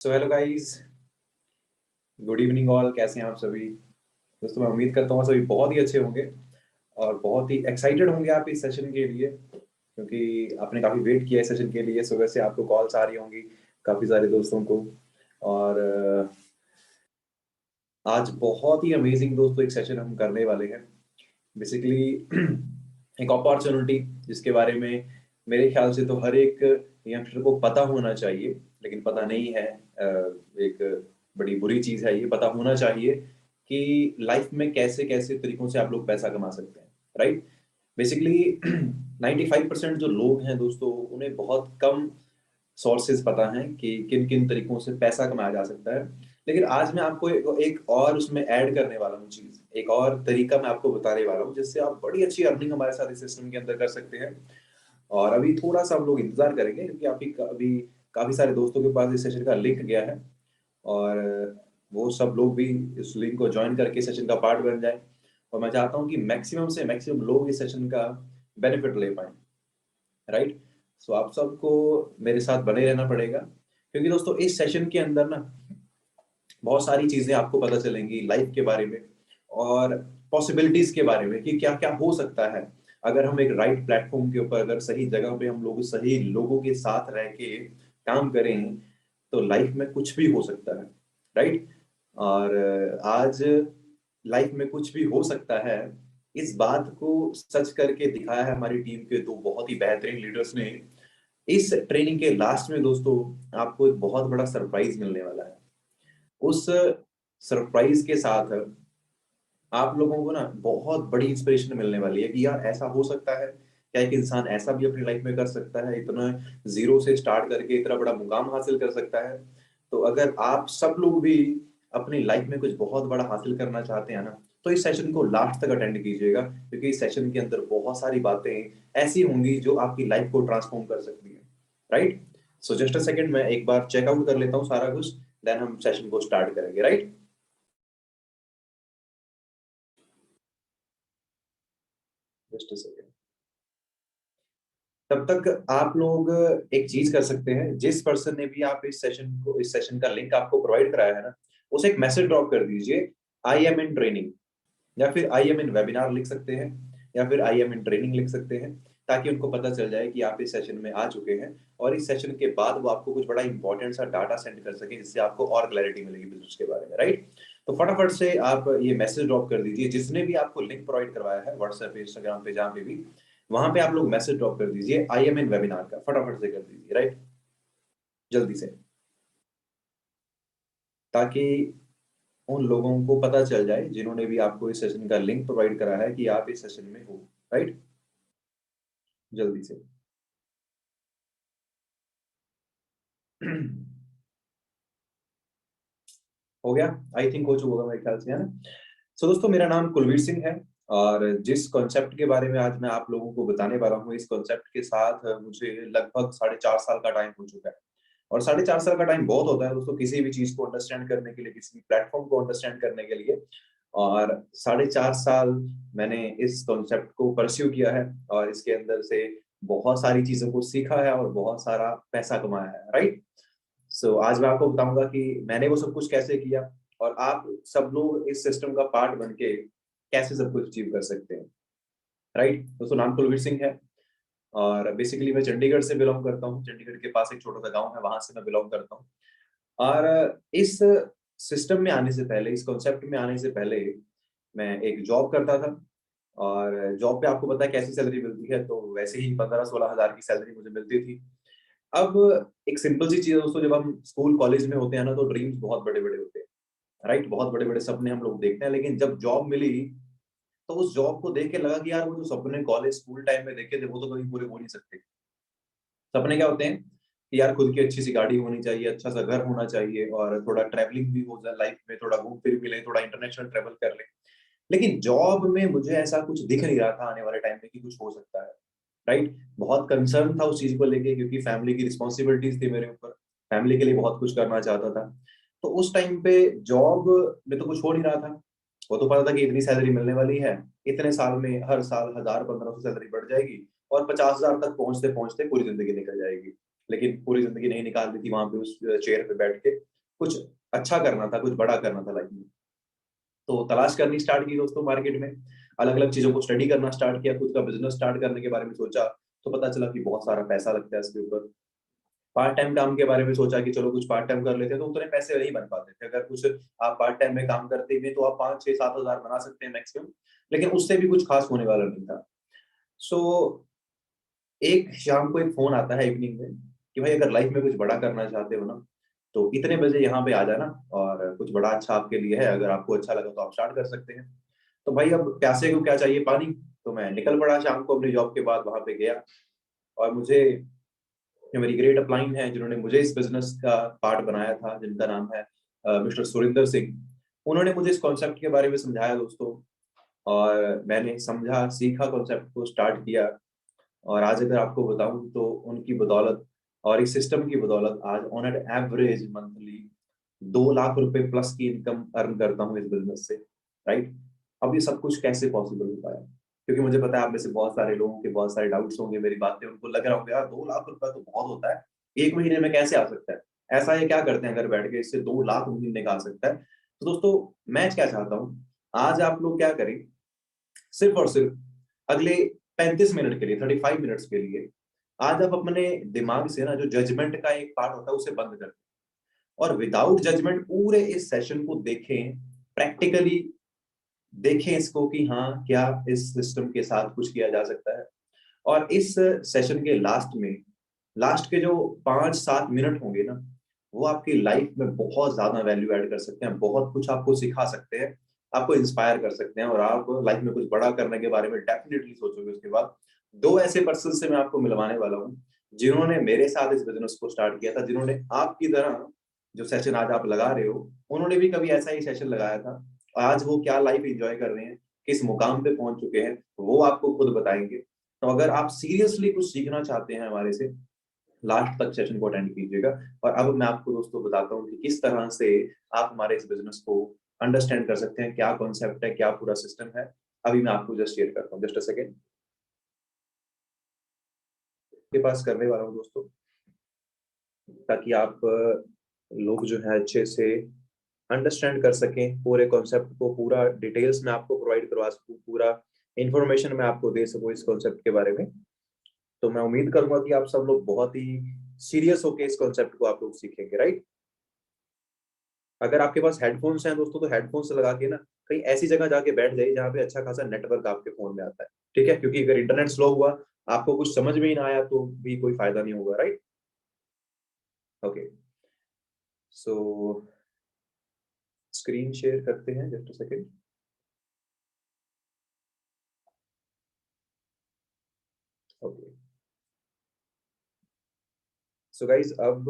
So hello guys, good evening all. कैसे हैं आप सभी दोस्तों? मैं उम्मीद करता हूँ सभी बहुत ही अच्छे होंगे और बहुत ही एक्साइटेड होंगे आप इस सेशन के लिए, क्योंकि आपने काफ़ी वेट किया इस सेशन के लिए। सुबह से आपको कॉल्स आ रही होंगी काफ़ी सारे दोस्तों को। और आज बहुत ही अमेजिंग दोस्तों एक सेशन हम करने वाले हैं। बेसिकली एक अपॉर्चुनिटी जिसके बारे में मेरे ख्याल से तो हर एक यंगस्टर को पता होना चाहिए, लेकिन पता नहीं है। एक बड़ी बुरी चीज है, ये पता होना चाहिए कि लाइफ में कैसे कैसे तरीकों से आप लोग पैसा कमा सकते हैं। राइट। बेसिकली 95% जो लोग हैं दोस्तों, उन्हें बहुत कम सोर्सेज पता हैं कि किन किन तरीकों से पैसा कमाया जा सकता है। लेकिन आज मैं आपको एक और उसमें ऐड करने वाला हूँ चीज, एक और तरीका मैं आपको बताने वाला हूँ जिससे आप बड़ी अच्छी अर्निंग हमारे साथ इस सिस्टम के अंदर कर सकते हैं। और अभी थोड़ा सा हम लोग इंतजार करेंगे, क्योंकि अभी काफी सारे दोस्तों के पास इस सेशन का लिंक गया है और वो सब लोग भी इस लिंक को ज्वाइन करके सेशन का पार्ट बन जाए। और मैं चाहता हूँ कि मैक्सिमम से मैक्सिमम लोग इस सेशन का बेनिफिट ले पाए। राइट। सो आप सबको मेरे साथ बने रहना पड़ेगा, क्योंकि दोस्तों इस सेशन के अंदर ना बहुत सारी चीजें आपको पता चलेंगी लाइफ के बारे में और पॉसिबिलिटीज के बारे में कि क्या क्या हो सकता है अगर हम एक राइट प्लेटफॉर्म के ऊपर, अगर सही जगह पे हम लोग सही लोगों के साथ रह के काम करें तो लाइफ में कुछ भी हो सकता है। राइट। और आज लाइफ में कुछ भी हो सकता है, इस बात को सच करके दिखाया है हमारी टीम के दो बहुत ही बेहतरीन लीडर्स ने। इस ट्रेनिंग के लास्ट में दोस्तों आपको एक बहुत बड़ा सरप्राइज मिलने वाला है। उस सरप्राइज के साथ आप लोगों को ना बहुत बड़ी इंस्पिरेशन मिलने वाली है कि यार ऐसा हो सकता है क्या, एक इंसान ऐसा भी अपनी लाइफ में कर सकता है, इतना जीरो से स्टार्ट करके इतना बड़ा मुकाम हासिल कर सकता है। तो अगर आप सब लोग भी अपनी लाइफ में कुछ बहुत बड़ा हासिल करना चाहते हैं ना, तो इस सेशन को लास्ट तक अटेंड कीजिएगा, क्योंकि इस सेशन के अंदर बहुत सारी बातें ऐसी होंगी जो आपकी लाइफ को ट्रांसफॉर्म कर सकती है। Right. So just a second, मैं एक बार चेकआउट कर लेता हूँ सारा कुछ, देन हम सेशन को स्टार्ट करेंगे। राइट। Just a second. तब तक आप लोग एक चीज कर सकते हैं, जिस पर्सन ने भी आप इस सेशन का लिंक आपको प्रोवाइड कराया है ना, उसे एक मैसेज ड्रॉप कर दीजिए, आई एम इन ट्रेनिंग, या फिर आई एम इन वेबिनार लिख सकते हैं, या फिर आई एम इन ट्रेनिंग लिख सकते हैं, ताकि उनको पता चल जाए कि आप इस सेशन में आ चुके हैं और इस सेशन के बाद वो आपको कुछ बड़ा इंपॉर्टेंट सा डाटा सेंड कर सके, जिससे आपको और क्लैरिटी मिलेगी बिजनेस के बारे में। राइट। तो फटाफट से आप ये मैसेज ड्रॉप कर दीजिए, जिसने भी आपको लिंक प्रोवाइड करवाया है व्हाट्सएप पे, इंस्टाग्राम पे, जहां पे भी, वहां पे आप लोग मैसेज ड्रॉप कर दीजिए आई एम इन वेबिनार का, फटाफट से कर दीजिए। राइट। जल्दी से, ताकि उन लोगों को पता चल जाए जिन्होंने भी आपको इस सेशन का लिंक प्रोवाइड करा है कि आप इस सेशन में हो। राइट। जल्दी से। हो गया। आई थिंक हो चुका होगा मेरे ख्याल से, है ना? सो दोस्तों, मेरा नाम कुलवीर सिंह है और जिस कॉन्सेप्ट के बारे में आज मैं आप लोगों को बताने वाला हूँ, इस कॉन्सेप्ट के साथ मुझे लगभग 4.5 साल का टाइम हो चुका है। और 4.5 साल का टाइम बहुत होता है दोस्तों किसी भी चीज को अंडरस्टैंड करने के लिए, किसी भी प्लेटफॉर्म को अंडरस्टैंड करने के लिए। और 4.5 साल मैंने इस कॉन्सेप्ट को परस्यू किया है और इसके अंदर से बहुत सारी चीजों को सीखा है और बहुत सारा पैसा कमाया है। राइट। सो आज मैं आपको बताऊंगा कि मैंने वो सब कुछ कैसे किया और आप सब लोग इस सिस्टम का पार्ट बन के कैसे सब कुछ अचीव कर सकते हैं। राइट। दोस्तों, नाम कुलवीर सिंह है और बेसिकली मैं चंडीगढ़ से बिलोंग करता हूँ। चंडीगढ़ के पास एक छोटा सा गांव है, वहां से मैं बिलोंग करता हूँ। और इस सिस्टम में आने से पहले, इस कॉन्सेप्ट में आने से पहले, मैं एक जॉब करता था। और जॉब पे आपको पता है कैसी सैलरी मिलती है, तो वैसे ही 15-16 हजार की सैलरी मुझे मिलती थी। अब एक सिंपल सी चीज है दोस्तों, जब हम स्कूल कॉलेज में होते हैं ना, तो ड्रीम्स बहुत बड़े बड़े होते हैं। राइट। बहुत बड़े बड़े सपने हम लोग देखते हैं, लेकिन जब जॉब मिली तो उस जॉब को देख के लगा कि यार वो जो सपने कॉलेज स्कूल टाइम में देखे थे वो तो कभी पूरे हो नहीं सकते। सपने क्या होते हैं कि यार खुद की अच्छी सी गाड़ी होनी चाहिए, अच्छा सा घर होना चाहिए और थोड़ा ट्रैवलिंग भी हो जाए लाइफ में, थोड़ा घूम फिर भी ले, थोड़ा इंटरनेशनल ट्रैवल कर ले। लेकिन जॉब में मुझे ऐसा कुछ दिख नहीं रहा था आने वाले टाइम में कि कुछ हो सकता है। राइट। बहुत कंसर्न था उस चीज को लेके, क्योंकि फैमिली की रिस्पॉन्सिबिलिटीज थी मेरे ऊपर, फैमिली के लिए बहुत कुछ करना चाहता था। तो उस टाइम पे जॉब में तो कुछ हो नहीं रहा था। वो तो पता था कि इतनी सैलरी मिलने वाली है, इतने साल में हर साल 1000-1500 सैलरी बढ़ जाएगी और 50,000 तक पहुंचते पहुंचते पूरी जिंदगी निकल जाएगी। लेकिन पूरी जिंदगी नहीं निकाल दी थी वहां पे उस चेयर पे बैठ के। कुछ अच्छा करना था, कुछ बड़ा करना था लाइफ में। तो तलाश करनी स्टार्ट की दोस्तों मार्केट में, अलग अलग चीजों को स्टडी करना स्टार्ट किया, खुद का बिजनेस स्टार्ट करने के बारे में सोचा। तो पता चला कि बहुत सारा पैसा लगता है इसके ऊपर। पार्ट टाइम काम के बारे में सोचा कि चलो कुछ पार्ट टाइम कर लेते हैं, तो उतने पैसे नहीं बन पाते थे। अगर कुछ आप पार्ट टाइम में काम करते हुए तो आप 5 6 7 हजार बना सकते हैं मैक्सिमम, लेकिन उससे भी कुछ खास होने वाला नहीं था। सो एक शाम को एक फोन आता है इवनिंग में कि भाई अगर लाइफ में कुछ बड़ा करना चाहते हो ना, तो इतने बजे यहाँ पे आ जाना, और कुछ बड़ा अच्छा आपके लिए है, अगर आपको अच्छा लगा तो आप स्टार्ट कर सकते हैं। तो भाई अब प्यासे को क्या चाहिए, पानी। तो मैं निकल पड़ा शाम को अपनी जॉब के बाद वहां पे गया। और मुझे, जो मेरी ग्रेट अपलाइन है, जिन्होंने मुझे इस बिजनेस का पार्ट बनाया था, जिनका नाम है मिस्टर सुरिंदर सिंह, उन्होंने मुझे इस कॉन्सेप्ट के बारे में समझाया दोस्तों। और मैंने समझा, सीखा, कॉन्सेप्ट को स्टार्ट किया। और आज अगर आपको बताऊं तो उनकी बदौलत और इस सिस्टम की बदौलत आज on at average monthly 2 lakh रुपए प्लस की इनकम अर्न करता हूँ इस बिजनेस से। राइट। अब ये सब कुछ कैसे पॉसिबल हो पाया? क्योंकि मुझे पता है आप में से बहुत सारे लोगों के बहुत सारे डाउट्स होंगे, मेरी बातें उनको लग रहा होगा यार 2 लाख रुपए तो बहुत होता है, एक महीने में कैसे आ सकता है? ऐसा ये क्या करते हैं घर बैठ के इससे 2 लाख महीने का आ सकता है? तो दोस्तों, मैं क्या चाहता हूँ, आज आप लोग क्या करें, सिर्फ और सिर्फ अगले 35 मिनट के लिए, 35 मिनट्स के लिए, आज आप अपने दिमाग से ना जो जजमेंट का एक पार्ट होता है उसे बंद कर दें, और विदाउट जजमेंट पूरे इस सेशन को देखें, प्रैक्टिकली देखें इसको कि हाँ क्या इस सिस्टम के साथ कुछ किया जा सकता है। और इस सेशन के लास्ट में, लास्ट के जो 5 7 मिनट होंगे ना, वो आपकी लाइफ में बहुत ज्यादा वैल्यू ऐड कर सकते हैं, बहुत कुछ आपको सिखा सकते हैं, आपको इंस्पायर कर सकते हैं, और आप लाइफ में कुछ बड़ा करने के बारे में डेफिनेटली सोचोगे उसके बाद। दो ऐसे पर्सन से मैं आपको मिलवाने वाला हूँ, जिन्होंने मेरे साथ इस बिजनेस को स्टार्ट किया था, जिन्होंने आपकी तरह जो सेशन आज आप लगा रहे हो, उन्होंने भी कभी ऐसा ही सेशन लगाया था। आज वो क्या लाइफ एंजॉय कर रहे हैं, किस मुकाम पे पहुंच चुके हैं, वो आपको खुद बताएंगे। तो अगर आप सीरियसली कुछ सीखना चाहते हैं हमारे से, लास्ट तक सेशन को अटेंड कीजिएगा। और अब मैं आपको दोस्तों बताता हूँ कि किस तरह से आप हमारे इस बिजनेस को अंडरस्टैंड कर सकते हैं, क्या कॉन्सेप्ट है, क्या पूरा सिस्टम है। अभी मैं आपको जस्ट शेयर करता हूँ, जस्ट अ सेकेंड के पास करने वाला हूँ दोस्तों, ताकि आप लोग जो है अच्छे से अंडरस्टैंड कर सकें पूरे कॉन्सेप्ट को, पूरा डिटेल्स में आपको प्रोवाइड करवा सकूं, पूरा इंफॉर्मेशन मैं आपको दे सकूं इस कॉन्सेप्ट के बारे में। तो मैं उम्मीद करूंगा कि आप सब लोग बहुत ही सीरियस होकर इस कॉन्सेप्ट को आप लोग सीखेंगे, राइट। अगर आपके पास हेडफोन्स हैं दोस्तों, तो हेडफोन्स लगा के ना कहीं ऐसी जगह जाके बैठ जाइए जहाँ पे अच्छा खासा नेटवर्क आपके फोन में आता है। ठीक है, क्योंकि अगर इंटरनेट स्लो हुआ, आपको कुछ समझ में ही ना आया, तो भी कोई फायदा नहीं होगा, राइट। ओके, सो स्क्रीन शेयर करते हैं, just a second. Okay, so guys, अब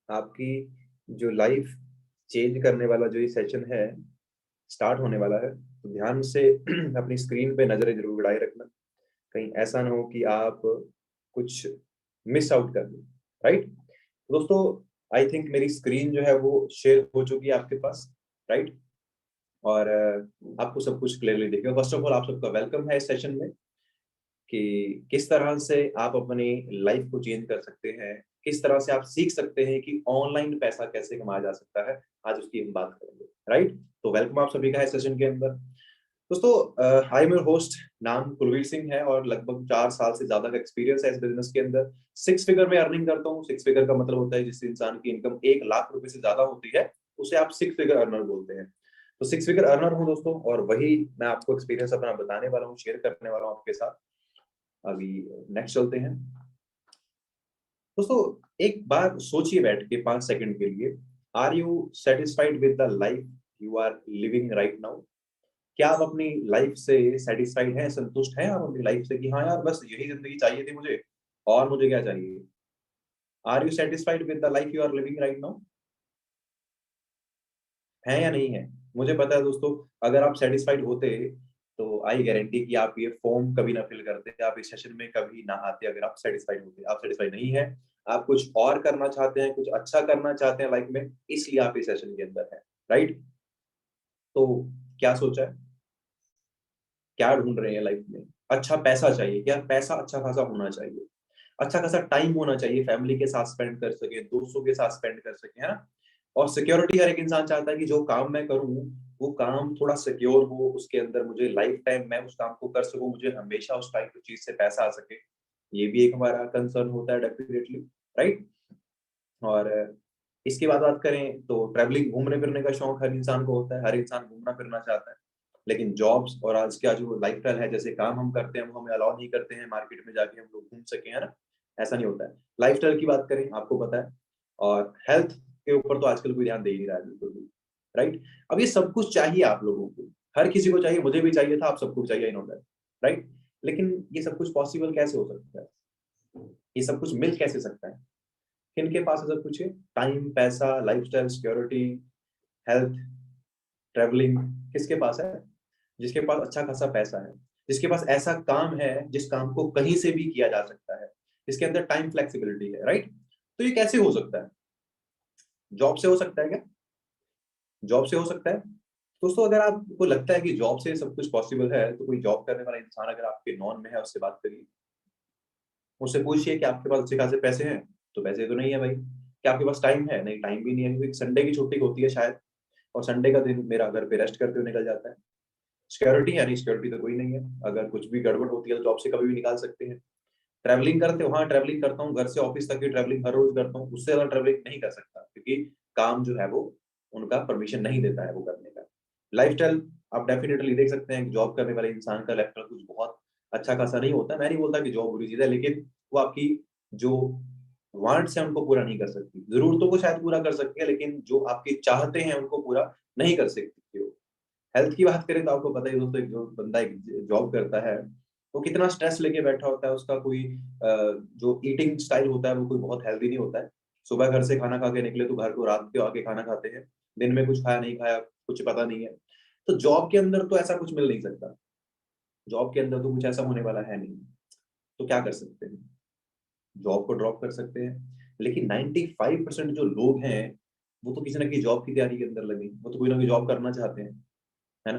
आपकी जो लाइफ चेंज करने वाला जो ये सेशन है स्टार्ट होने वाला है, तो ध्यान से अपनी स्क्रीन पे नजरें जरूर बढ़ाए रखना, कहीं ऐसा ना हो कि आप कुछ मिस आउट कर दें, राइट। दोस्तों, आई थिंक मेरी स्क्रीन जो है वो शेयर हो चुकी है आपके पास, राइट। और आपको सब कुछ क्लियरली दिखेगा। फर्स्ट ऑफ ऑल आप सबका वेलकम है इस सेशन में, कि किस तरह से आप अपनी लाइफ को चेंज कर सकते हैं, किस तरह से आप सीख सकते हैं कि ऑनलाइन पैसा कैसे कमाया जा सकता है, आज उसकी हम बात करेंगे, राइट। तो वेलकम आप सभी का है सेशन के अंदर। दोस्तों, आई मेरा होस्ट नाम कुलवीर सिंह है, और लगभग 4 साल से ज्यादा का एक्सपीरियंस है इस बिजनेस के अंदर। 6 फिगर में अर्निंग करता हूँ। 6 फिगर का मतलब होता है जिस इंसान की इनकम 1 लाख रुपए से ज्यादा होती है, उसे आप 6 फिगर अर्नर बोलते हैं। तो 6 फिगर अर्नर हूँ दोस्तों, और वही मैं आपको एक्सपीरियंस अपना बताने वाला हूँ, शेयर करने वाला हूँ आपके साथ। अभी नेक्स्ट चलते हैं दोस्तों। एक बार सोचिए बैठ के 5 सेकंड के लिए, are you satisfied with the life you are living right now? क्या आप अपनी लाइफ से सेटिस्फाइड हैं, संतुष्ट हैं आप अपनी लाइफ से, कि हाँ यार बस यही जिंदगी चाहिए थी मुझे, और मुझे क्या चाहिए? Are you satisfied with the life you are living right now? है या नहीं है? मुझे पता है दोस्तों, अगर आप सेटिस्फाइड होते तो आई गारंटी कि आप ये फॉर्म कभी ना फिल करते, आप इस सेशन में कभी ना आते। अगर आप सेटिस्फाइड होते, आप सेटिस्फाइड नहीं है, आप कुछ और करना चाहते हैं, कुछ अच्छा करना चाहते हैं लाइफ में, इसलिए आप इस सेशन के अंदर हैं, राइट। तो क्या सोचा है, क्या ढूंढ रहे हैं लाइफ में? अच्छा पैसा चाहिए क्या? पैसा अच्छा खासा होना चाहिए। अच्छा खासा टाइम होना चाहिए, फैमिली के साथ स्पेंड कर सके, दोस्तों के साथ स्पेंड कर सके, है ना? और सिक्योरिटी हर एक इंसान चाहता है कि जो काम मैं करूँ, वो काम थोड़ा सिक्योर हो, उसके अंदर मुझे लाइफ टाइम मैं उस काम को कर सकूँ, मुझे हमेशा उस टाइप की चीज़ से पैसा आ सके। ये भी एक हमारा कंसर्न होता है डेफिनिटली, राइट? और इसके बाद बात करें तो ट्रैवलिंग, घूमने-फिरने का शौक हर इंसान को होता है, हर इंसान घूमना-फिरना चाहता है। लेकिन जॉब्स और आज का जो लाइफ़स्टाइल है, जैसे काम हम करते हैं, वो हमें अलाउ नहीं करते हैं मार्केट में जाके हम लोग घूम सकें, है ना? ऐसा नहीं होता है। लाइफ़स्टाइल की बात करें, आपको पता है, और हेल्थ के ऊपर तो आजकल कोई ध्यान दे ही नहीं रहा है बिल्कुल भी, राइट? अब ये सब कुछ चाहिए आप लोगों को, हर किसी को चाहिए, मुझे भी चाहिए था, आप सबको चाहिए, आई नो दैट, राइट? लेकिन ये सब कुछ पॉसिबल कैसे हो सकता है? ये सब कुछ मिल कैसे सकता है? किनके पास है सब कुछ ये? टाइम, पैसा, लाइफ़स्टाइल, सिक्योरिटी, हेल्थ, ट्रैवलिंग, किसके पास है? जिसके पास अच्छा खासा पैसा है, जिसके पास ऐसा काम है जिस काम को कहीं से भी किया जा सकता है, जिसके अंदर टाइम फ्लेक्सिबिलिटी है, राइट? तो ये कैसे हो सकता है? जॉब से हो सकता है क्या? जॉब से हो सकता है? दोस्तों, अगर आपको लगता है कि जॉब से सब कुछ पॉसिबल है, तो कोई जॉब करने वाला इंसान अगर आपके नॉन में है, उससे बात करिए। उससे पूछिए कि आपके पास अच्छे खासे पैसे हैं? तो पैसे तो नहीं है भाई। क्या आपके पास टाइम है? नहीं, टाइम भी नहीं है, क्योंकि संडे की छुट्टी होती है शायद, और संडे का दिन मेरा घर पे रेस्ट करते हुए निकल जाता है। सिक्योरिटी है नहीं, सिक्योरिटी तो कोई नहीं है। अगर कुछ भी गड़बड़ होती है तो जॉब से कभी भी निकाल सकते हैं। ट्रैवलिंग करते हो? हाँ, ट्रैवलिंग करता हूँ, घर से ऑफिस तक की ट्रैवलिंग हर रोज़ करता हूँ। उससे ज़्यादा ट्रैवलिंग नहीं कर सकता, क्योंकि काम जो है वो उनका परमिशन नहीं देता है वो करने का। लाइफ़स्टाइल, आप डेफिनिटली देख सकते हैं कि जॉब करने वाले इंसान का लाइफ़स्टाइल कुछ बहुत अच्छा खासा नहीं होता है। मैं नहीं बोलता कि जॉब बुरी चीज़ है, लेकिन वो आपकी जो वांट्स हैं उनको पूरा नहीं कर सकती। ज़रूरतों को शायद पूरा कर सकती है, लेकिन जो आपकी चाहते हैं उनको पूरा नहीं कर सकती वो। हेल्थ की बात करें तो आपको पता ही है दोस्तों, एक जो बंदा एक जॉब करता है, वो कितना स्ट्रेस लेके बैठा होता है, उसका कोई जो ईटिंग स्टाइल होता है वो कोई बहुत हेल्दी नहीं होता है। सुबह घर से खाना खा के निकले तो घर को रात को आके खाना खाते हैं। दिन में कुछ खाया नहीं खाया, कुछ पता नहीं है। तो जॉब के अंदर तो ऐसा कुछ मिल नहीं सकता। जॉब के अंदर तो कुछ ऐसा होने वाला है नहीं। तो क्या कर सकते हैं? जॉब को ड्रॉप कर सकते हैं। लेकिन 95% जो लोग हैं, वो तो किसी न किसी जॉब की तैयारी के अंदर लगे हैं। वो तो कोई ना कोई जॉब करना चाहते हैं। है ना?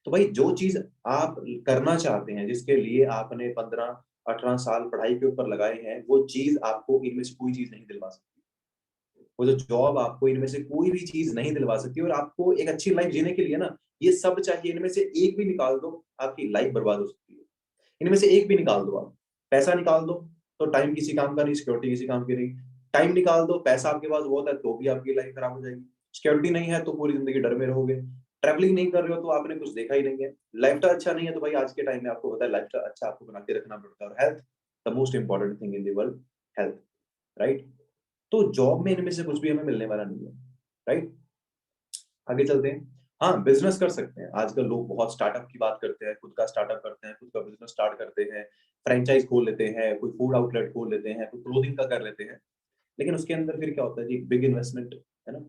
तो भाई, जो चीज़ आप करना चाहते हैं, जिसके लिए आपने 15-18 साल पढ़ाई के ऊपर लगाए हैं, वो चीज़ आपको इनमें से कोई चीज़ नहीं दिलवा सकती। वो जो जॉब आपको इनमें से कोई भी चीज़ नहीं दिलवा सकती, और आपको एक अच्छी लाइफ़ जीने के लिए ना, ये सब चाहिए। इनमें से एक भी निकाल दो, आपकी लाइफ़ बर्बाद हो सकती है। इनमें से एक भी निकाल दो आप। पैसा निकाल दो, तो टाइम किसी काम का नहीं, सिक्योरिटी किसी काम की नहीं। टाइम निकाल दो, पैसा आपके पास बहुत है, तो भी आपकी लाइफ खराब हो जाएगी। सिक्योरिटी नहीं है, तो पूरी ज़िंदगी डर में रहोगे। ट्रैवलिंग नहीं कर रहे हो, तो आपने कुछ देखा ही नहीं है। लाइफ़स्टाइल अच्छा नहीं है, तो भाई आज के टाइम में आपको पता है लाइफ़स्टाइल अच्छा आपको बना के रखना पड़ता है, और health, the most important thing in the world, health, right? तो जॉब में इनमें से कुछ भी हमें मिलने वाला नहीं है, राइट? आगे चलते हैं। हाँ, बिज़नेस कर सकते हैं। आजकल लोग बहुत स्टार्टअप की बात करते हैं, खुद का स्टार्टअप करते हैं, खुद का बिज़नेस स्टार्ट करते हैं, फ्रैंचाइज़ खोल लेते हैं, कोई फूड आउटलेट खोल लेते हैं, कोई क्लोथिंग का कर लेते हैं। लेकिन उसके अंदर फिर क्या होता है जी, बिग इन्वेस्टमेंट, है ना?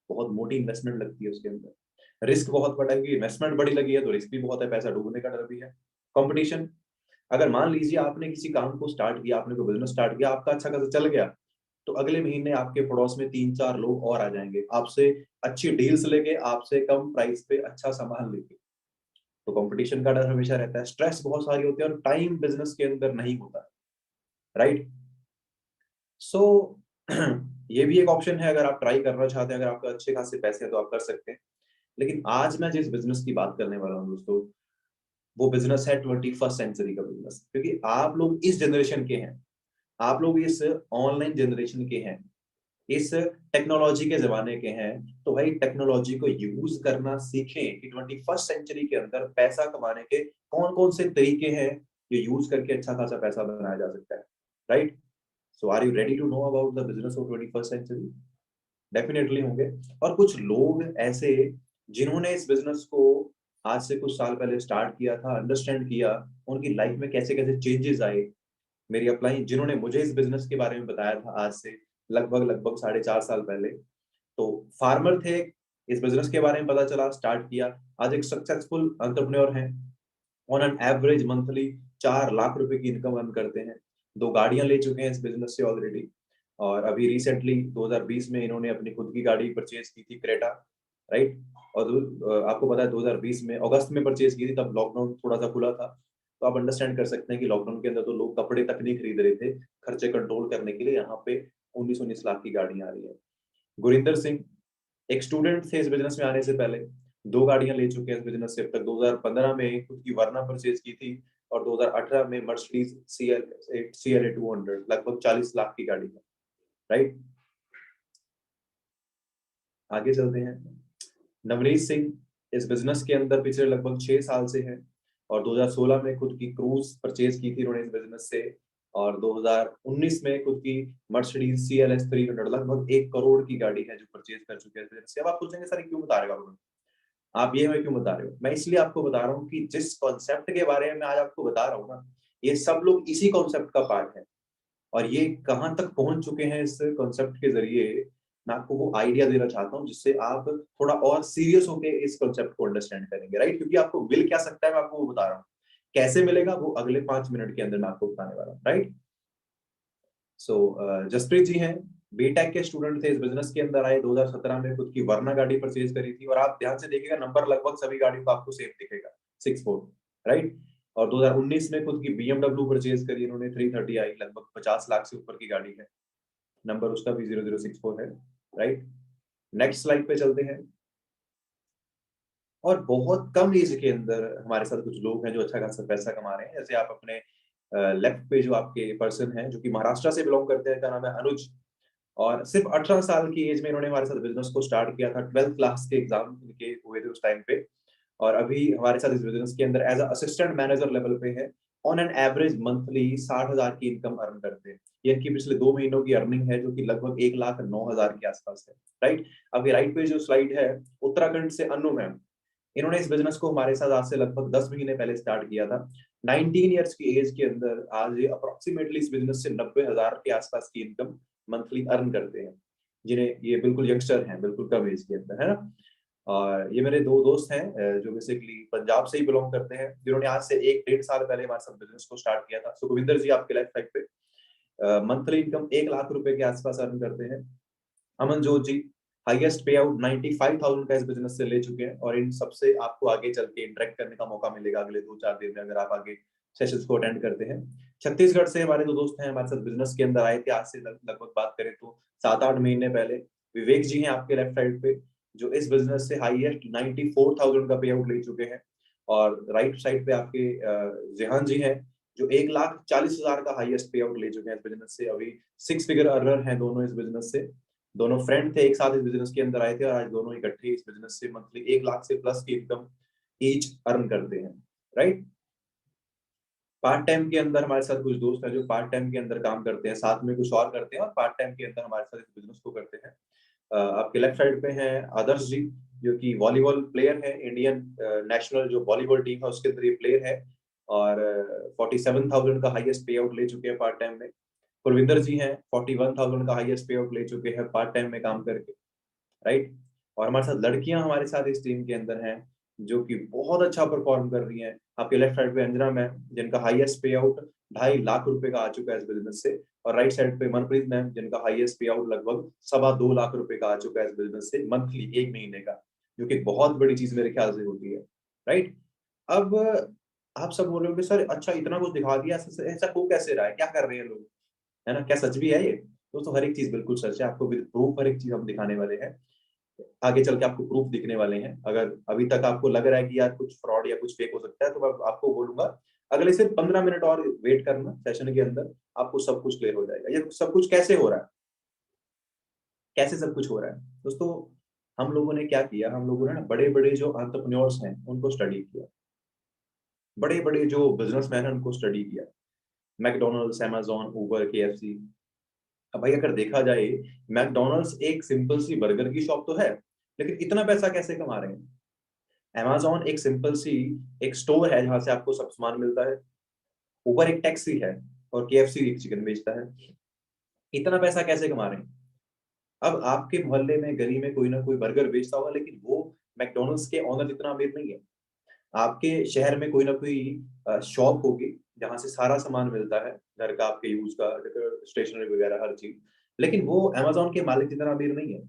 बहुत मोटी इन्वेस्टमेंट लगती है उसके अंदर। रिस्क बहुत बड़ा है, क्योंकि इन्वेस्टमेंट बड़ी लगी है तो रिस्क भी बहुत है, पैसा डूबने का डर भी है। कॉम्पिटिशन, अगर मान लीजिए आपने किसी काम को स्टार्ट किया, आपने कोई बिज़नेस स्टार्ट किया, आपका अच्छा खासा चल गया, तो अगले महीने आपके पड़ोस में 3-4 लोग और आ जाएँगे, आपसे अच्छी डील्स लेके, आपसे कम प्राइस पे अच्छा सामान लेके। तो कॉम्पिटिशन का डर हमेशा रहता है, स्ट्रेस बहुत सारी होती है, और टाइम बिज़नेस के अंदर नहीं होता है, राइट? सो ये भी एक ऑप्शन है, अगर आप ट्राई करना चाहते हैं, अगर आपके अच्छे खासे पैसे हैं तो आप कर सकते हैं। लेकिन आज मैं जिस बिज़नेस की बात करने वाला हूँ दोस्तों, वो बिज़नेस है 21st सेंचुरी का बिज़नेस, क्योंकि आप लोग इस जनरेशन के हैं। आप लोग इस ऑनलाइन जनरेशन के हैं, इस टेक्नोलॉजी के ज़माने के हैं, तो भाई टेक्नोलॉजी को यूज़ करना सीखें कि 21st सेंचुरी के अंदर पैसा कमाने के कौन-कौन से तरीके हैं, जो यूज़ करके अच्छा खासा पैसा बनाया जा सकता है, right? So are you ready to know about the business of 21st century? Definitely होंगे। और कुछ लोग ऐसे, जिन्होंने इस बिज़नेस को आज से कुछ साल पहले स्टार्ट किया था, अंडरस्टैंड किया, उनकी लाइफ में कैसे-कैसे चेंजेस आए, मेरी अपलाइन जिन्होंने मुझे इस बिज़नेस के बारे में बताया था आज से लगभग साढ़े 4 साल पहले। तो फार्मर थे, इस बिज़नेस के बारे में पता चला, स्टार्ट किया। आज एक सक्सेसफुल एंटरप्रेन्योर हैं। On an average monthly 4 lakh रुपए की इनकम अर्न करते हैं। 2 गाड़ियाँ ले चुके हैं इस बिज़नेस से ऑलरेडी, और अभी रिसेंटली 2020 में इन्होंने अपनी खुद की गाड़ी परचेज़ की थी, क्रेटा, राइट? और आपको पता है 2020 में अगस्त में परचेज़ की थी, तब लॉकडाउन थोड़ा-सा खुला था। तो आप अंडरस्टैंड कर सकते हैं कि लॉकडाउन के अंदर तो लोग कपड़े तक नहीं खरीद रहे थे, खर्चे कंट्रोल करने के लिए। यहाँ पे 19-19 लाख की गाड़ियां आ रही है। गुरिंदर सिंह एक स्टूडेंट थे इस बिजनेस में आने से पहले, 2 गाड़ियां ले चुके हैं इस बिजनेस से अब तक। 2015 में खुद की वर्ना परचेज की थी और 2018 में मर्सिडीज CLA 200 लगभग 40 लाख की गाड़ी है, राइट। आगे चलते हैं। नवनीत सिंह इस बिजनेस के अंदर पिछले लगभग 6 साल से हैं और 2016 में खुद की क्रूज परचेज की थी उन्होंने इस बिजनेस से और 2019 में खुद की मर्सिडीज CLS 300 लगभग 1 करोड़ की गाड़ी है जो परचेज कर चुके हैं इस बिजनेस से। अब आप पूछेंगे सर क्यों बता रहे हो आप ये हमें क्यों बता रहे हो? मैं इसलिए आपको बता रहा हूँ कि जिस कॉन्सेप्ट के बारे में आज आपको बता रहा हूँ ना, ये सब लोग इसी कॉन्सेप्ट का पार्ट है और ये कहाँ तक पहुंच चुके हैं इस कॉन्सेप्ट के जरिए, मैं आपको वो आइडिया देना चाहता हूँ जिससे आप थोड़ा और सीरियस होकर इस कॉन्सेप्ट को अंडरस्टैंड करेंगे, राइट। क्योंकि आपको मिल क्या सकता है मैं आपको वो बता रहा हूँ, कैसे मिलेगा वो अगले 5 मिनट के अंदर मैं आपको बताने वाला हूँ, राइट। सो जसप्रीत जी हैं, बीटेक के स्टूडेंट थे, इस बिजनेस के अंदर आए 2017 में, खुद की वर्ना गाड़ी परचेज करी थी और आप ध्यान से देखिएगा नंबर लगभग सभी गाड़ियों का आपको सेम दिखेगा 64, राइट। और 2019 में खुद की BMW परचेज करी इन्होंने 330i, लगभग 50 लाख से ऊपर की गाड़ी है, नंबर उसका भी 0064 है, राइट। नेक्स्ट स्लाइड पे चलते हैं। और बहुत कम एज के अंदर हमारे साथ कुछ लोग हैं जो अच्छा खासा पैसा कमा रहे हैं। जैसे आप अपने लेफ्ट पे जो आपके पर्सन है जो कि महाराष्ट्र से बिलोंग करते हैं, का नाम है अनुज और सिर्फ 18 साल की एज में इन्होंने हमारे साथ बिजनेस को स्टार्ट किया था। 12th क्लास के एग्जाम इनके हुए थे उस टाइम पे और अभी हमारे साथ इस बिजनेस के अंदर एज असिस्टेंट मैनेजर लेवल पे है। ऑन एन एवरेज मंथली 60,000 की इनकम अर्न करते हैं। ये इनकी पिछले 2 महीनों की अर्निंग है जो कि लगभग 1,09,000 के आसपास है, राइट। अब ये राइट पे जो स्लाइड है, उत्तराखंड से अनु मैम, इन्होंने इस बिजनेस को हमारे साथ आज से लगभग 10 महीने पहले स्टार्ट किया था। 19 ईयर्स की एज के अंदर आज ये अप्रोक्सीमेटली इस बिजनेस से 90,000 के आसपास की इनकम मंथली अर्न करते हैं, जिन्हें ये बिल्कुल यंगस्टर हैं, बिल्कुल कम एज के अंदर, है ना। और ये मेरे 2 दोस्त हैं जो बेसिकली पंजाब से ही बिलोंग करते हैं, जिन्होंने आज से 1-1.5 साल पहले हमारे साथ बिजनेस को स्टार्ट किया था। सुखविंदर जी आपके लेफ्ट साइड पे मंथली इनकम 1 लाख रुपए के आसपास अर्न करते हैं। अमनजोत जी हाईएस्ट पे आउट 95,000 का इस बिजनेस से ले चुके हैं और इन सबसे आपको आगे चल के इंटरेक्ट करने का मौका मिलेगा अगले 2-4 दिन में अगर आप आगे सेशंस को अटेंड करते हैं। छत्तीसगढ़ से हमारे 2 दोस्त हैं, हमारे साथ बिजनेस के अंदर आए थे आज से लगभग बात करें तो 7-8 महीने पहले। विवेक जी हैं आपके लेफ्ट साइड पे जो इस बिजनेस से हाईएस्ट 94,000 का पे आउट ले चुके हैं और राइट साइड पे आपके जेहान जी हैं जो 1,40,000 का हाईएस्ट पे आउट ले चुके हैं इस बिजनेस से। अभी 6 फिगर अर्नर हैं दोनों इस बिजनेस से। दोनों फ्रेंड थे, एक साथ इस बिजनेस के अंदर आए थे और आज दोनों इकट्ठे इस बिजनेस से मंथली 1 लाख से प्लस की इनकम ईच अर्न करते हैं, राइट। पार्ट टाइम के अंदर हमारे साथ कुछ दोस्त हैं जो पार्ट टाइम के अंदर काम करते हैं, साथ में कुछ और करते हैं और पार्ट टाइम के अंदर हमारे साथ इस बिजनेस को करते हैं। आपके लेफ्ट साइड पे हैं आदर्श जी जो कि वॉलीबॉल प्लेयर है, इंडियन नेशनल जो वॉलीबॉल टीम है उसके अंदर ये प्लेयर है और 47,000 का हाईएस्ट पे आउट ले चुके हैं पार्ट टाइम में। कुलविंदर जी हैं, 41,000 का हाईएस्ट पे आउट ले चुके हैं पार्ट टाइम में काम करके, राइट। और हमारे साथ लड़कियां हमारे साथ इस टीम के अंदर हैं जो कि बहुत अच्छा परफॉर्म कर रही हैं। आपके लेफ्ट साइड पे अंजना मैम जिनका हाईएस्ट पे आउट 2.5 लाख रुपए का आ चुका है इस बिजनेस से और राइट साइड पे मनप्रीत मैम जिनका हाईएस्ट पे आउट लगभग 2.25 लाख रुपए का आ चुका है इस बिजनेस से मंथली, 1 महीने का, जो कि बहुत बड़ी चीज मेरे ख्याल से होती है, राइट। अब आप सब बोल रहे हो कि सर अच्छा इतना कुछ दिखा दिया, ऐसा हो कैसे रहा है, क्या कर रहे हैं लोग, है ना, क्या सच भी है ये? दोस्तों हर एक चीज बिल्कुल सच है, आपको विद प्रूफ हर एक चीज हम दिखाने वाले हैं। आगे चल के आपको प्रूफ दिखने वाले हैं। अगर अभी तक आपको लग रहा है कि यार कुछ फ्रॉड या कुछ फेक हो सकता है तो मैं आपको बोलूंगा अगले सिर्फ 15 मिनट और वेट करना, सेशन के अंदर आपको सब कुछ क्लियर हो जाएगा। ये सब कुछ कैसे हो रहा है, कैसे सब कुछ हो रहा है दोस्तों? हम लोगों ने क्या किया, हम लोगों ने ना बड़े बड़े जो एंटरप्रेन्योर्स हैं उनको स्टडी किया, बड़े बड़े जो बिजनेसमैन हैं उनको स्टडी किया, मैकडोनल्ड्स, अमेजोन, उबर, KFC। अब भाई अगर देखा जाए मैकडोनल्ड्स एक सिंपल सी बर्गर की शॉप तो है, लेकिन इतना पैसा कैसे कमा रहे हैं? अमेजोन एक सिंपल सी एक स्टोर है जहां से आपको सब सामान मिलता है, उबर एक टैक्सी है और KFC एक चिकन बेचता है। इतना पैसा कैसे कमा रहे हैं? अब आपके मोहल्ले में गली में कोई ना कोई बर्गर बेचता होगा लेकिन वो मैकडोनल्ड्स के ऑनर इतना अमीर नहीं है। आपके शहर में कोई ना कोई शॉप होगी जहां से सारा सामान मिलता है घर का, आपके यूज का, स्टेशनरी वगैरह हर चीज, लेकिन वो अमेजोन के मालिक जितना अमीर नहीं है।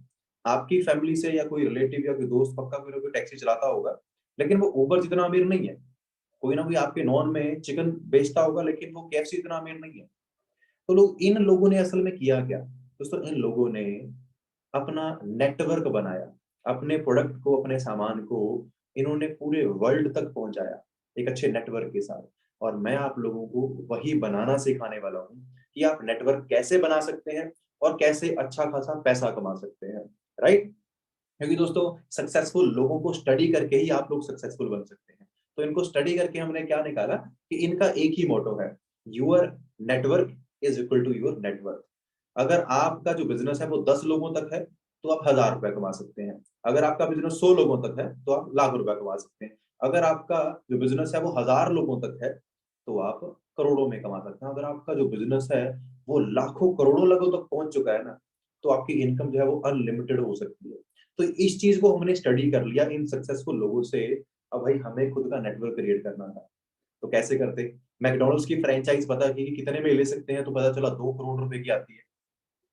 आपकी फैमिली से या कोई रिलेटिव या कोई दोस्त पक्का कोई ना कोई टैक्सी चलाता होगा, लेकिन वो उबर जितना अमीर नहीं है। कोई ना कोई आपके नॉन में चिकन बेचता होगा, लेकिन वो KFC इतना अमीर नहीं है। तो लोग, इन लोगों ने असल में किया क्या दोस्तों? इन लोगों ने अपना नेटवर्क बनाया, अपने प्रोडक्ट को, अपने सामान को इन्होंने पूरे वर्ल्ड तक पहुंचाया एक अच्छे नेटवर्क के साथ। और मैं आप लोगों को वही बनाना सिखाने वाला हूँ कि आप नेटवर्क कैसे बना सकते हैं और कैसे अच्छा खासा पैसा कमा सकते हैं, राइट? क्योंकि दोस्तों सक्सेसफुल लोगों को स्टडी करके ही आप लोग सक्सेसफुल बन सकते हैं। तो इनको स्टडी करके हमने क्या निकाला कि इनका एक ही मोटो है, your network is equal to your network. अगर आपका जो बिजनेस है वो 10 लोगों तक है तो आप 1000 रुपए कमा सकते हैं। अगर आपका बिजनेस 100 लोगों तक है तो आप लाख रुपए कमा सकते हैं। अगर आपका जो बिजनेस है वो 1000 लोगों तक है तो आप करोड़ों में कमा सकते हैं। अगर आपका जो बिजनेस है वो लाखों करोड़ों लोगों तक पहुंच चुका है ना, तो आपकी इनकम जो है वो अनलिमिटेड हो सकती है। तो इस चीज को हमने स्टडी कर लिया इन सक्सेसफुल लोगों से। अब भाई हमें खुद का नेटवर्क क्रिएट करना था, तो कैसे करते? मैकडोनल्ड्स की फ्रेंचाइज पता की कि कितने में ले सकते हैं, तो पता चला 2 करोड़ रुपए की आती है,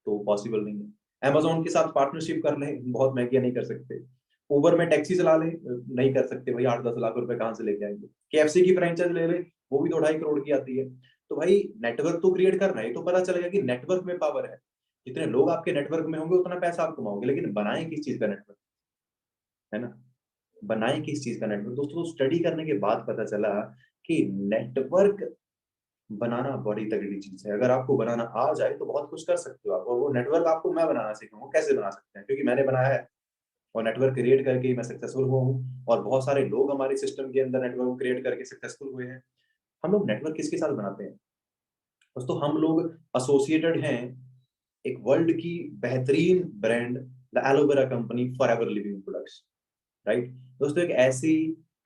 तो पॉसिबल नहीं है। अमेज़न के साथ पार्टनरशिप कर लें, बहुत महंगी नहीं कर सकते। उबर में टैक्सी चला लें, नहीं कर सकते भाई, 8-10 लाख रुपए कहाँ से लेके आएंगे। KFC की फ्रेंचाइज ले लें, वो भी तो 2.5 करोड़ की आती है। तो भाई नेटवर्क तो क्रिएट करना है, तो पता चलेगा कि नेटवर्क में पावर है। जितने लोग आपके नेटवर्क में होंगे उतना पैसा आप कमाओगे, लेकिन बनाए किस चीज का नेटवर्क, है ना? बनाए किस चीज का नेटवर्क दोस्तों? स्टडी करने के बाद पता चला कि नेटवर्क बनाना बड़ी तगड़ी चीज है। अगर आपको बनाना आ जाए तो बहुत कुछ कर सकते हो आप, और वो नेटवर्क आपको मैं बनाना सिखाऊंगा कैसे बना सकते हैं, क्योंकि मैंने बनाया है और नेटवर्क क्रिएट करके ही मैं सक्सेसफुल हुआ हूँ। और बहुत सारे लोग हमारे सिस्टम के अंदर नेटवर्क क्रिएट करके सक्सेसफुल हुए हैं। हम लोग नेटवर्क किसके साथ बनाते हैं दोस्तों? हम लोग एसोसिएटेड हैं एक वर्ल्ड की बेहतरीन brand, the aloe vera company forever living products, right? दोस्तों एक ऐसी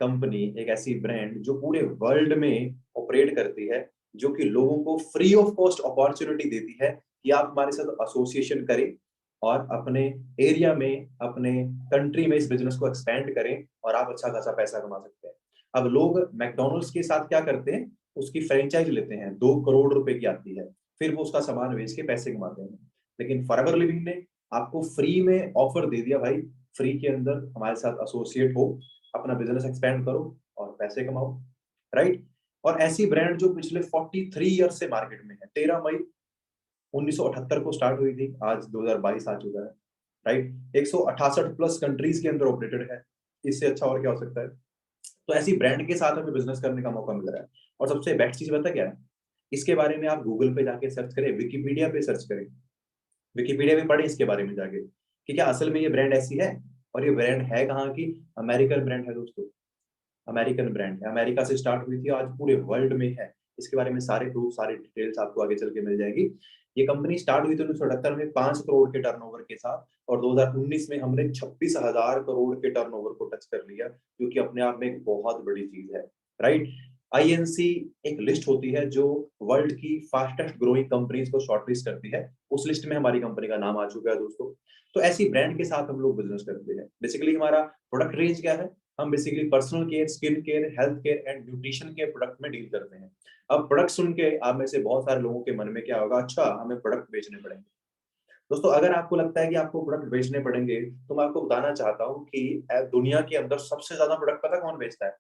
कंपनी, एक ऐसी ब्रांड जो पूरे वर्ल्ड में ऑपरेट करती है, जो कि लोगों को फ्री ऑफ कॉस्ट अपॉर्चुनिटी देती है कि आप हमारे साथ एसोसिएशन करें और अपने एरिया में, अपने कंट्री में इस बिजनेस को एक्सपेंड करें और आप अच्छा खासा पैसा कमा सकते हैं। अब लोग मैकडोनल्ड्स के साथ क्या करते हैं, उसकी फ्रेंचाइज लेते हैं, 2 करोड़ रुपए की आती है, फिर वो उसका सामान बेच के पैसे कमाते हैं। लेकिन फॉरएवर लिविंग ने आपको फ्री में ऑफर दे दिया, भाई फ्री के अंदर हमारे साथ एसोसिएट हो, अपना बिजनेस एक्सपेंड करो और पैसे कमाओ, राइट? और ऐसी ब्रांड जो पिछले 43 ईयर से मार्केट में है, 13 मई 1978 को स्टार्ट हुई थी, आज 2022 आ चुका है, राइट? 168 प्लस कंट्रीज के अंदर ऑपरेटेड है। इससे अच्छा और क्या हो सकता है? तो ऐसी ब्रांड के साथ हमें बिजनेस करने का मौका मिल रहा है। और सबसे बेस्ट चीज पता क्या है? इसके बारे में आप गूगल पे जाके सर्च करें, विकिपीडिया पे सर्च करें, विकिपीडिया में पढ़े इसके बारे में जाके कि क्या असल में ये ब्रांड ऐसी है। और ये ब्रांड है कहाँ की? अमेरिकन ब्रांड है दोस्तों, अमेरिकन ब्रांड है, अमेरिका से स्टार्ट हुई थी, आज पूरे वर्ल्ड में है। इसके बारे में सारे प्रूफ, सारी डिटेल्स आपको आगे चल के मिल जाएगी। ये कंपनी स्टार्ट हुई थी 1978 में 5 करोड़ के टर्नओवर के साथ, और 2019 में हमने 26,000 करोड़ के टर्नओवर को टच कर लिया, जो कि अपने आप में एक बहुत बड़ी चीज है, राइट? आईएनसी एक लिस्ट होती है जो वर्ल्ड की फास्टेस्ट ग्रोइंग कंपनीज को शॉर्टलिस्ट करती है, उस लिस्ट में हमारी कंपनी का नाम आ चुका है दोस्तों। तो ऐसी ब्रांड के साथ हम लोग बिजनेस करते हैं। बेसिकली हमारा प्रोडक्ट रेंज क्या है? हम basically personal care, skin care, health care and nutrition के प्रोडक्ट में डील करते हैं। अब प्रोडक्ट सुन के आप में से बहुत सारे लोगों के मन में क्या होगा, अच्छा हमें प्रोडक्ट बेचने पड़ेंगे। दोस्तों अगर आपको लगता है कि आपको प्रोडक्ट बेचने पड़ेंगे, तो मैं आपको बताना चाहता हूँ कि दुनिया के अंदर सबसे ज्यादा प्रोडक्ट पता कौन बेचता है?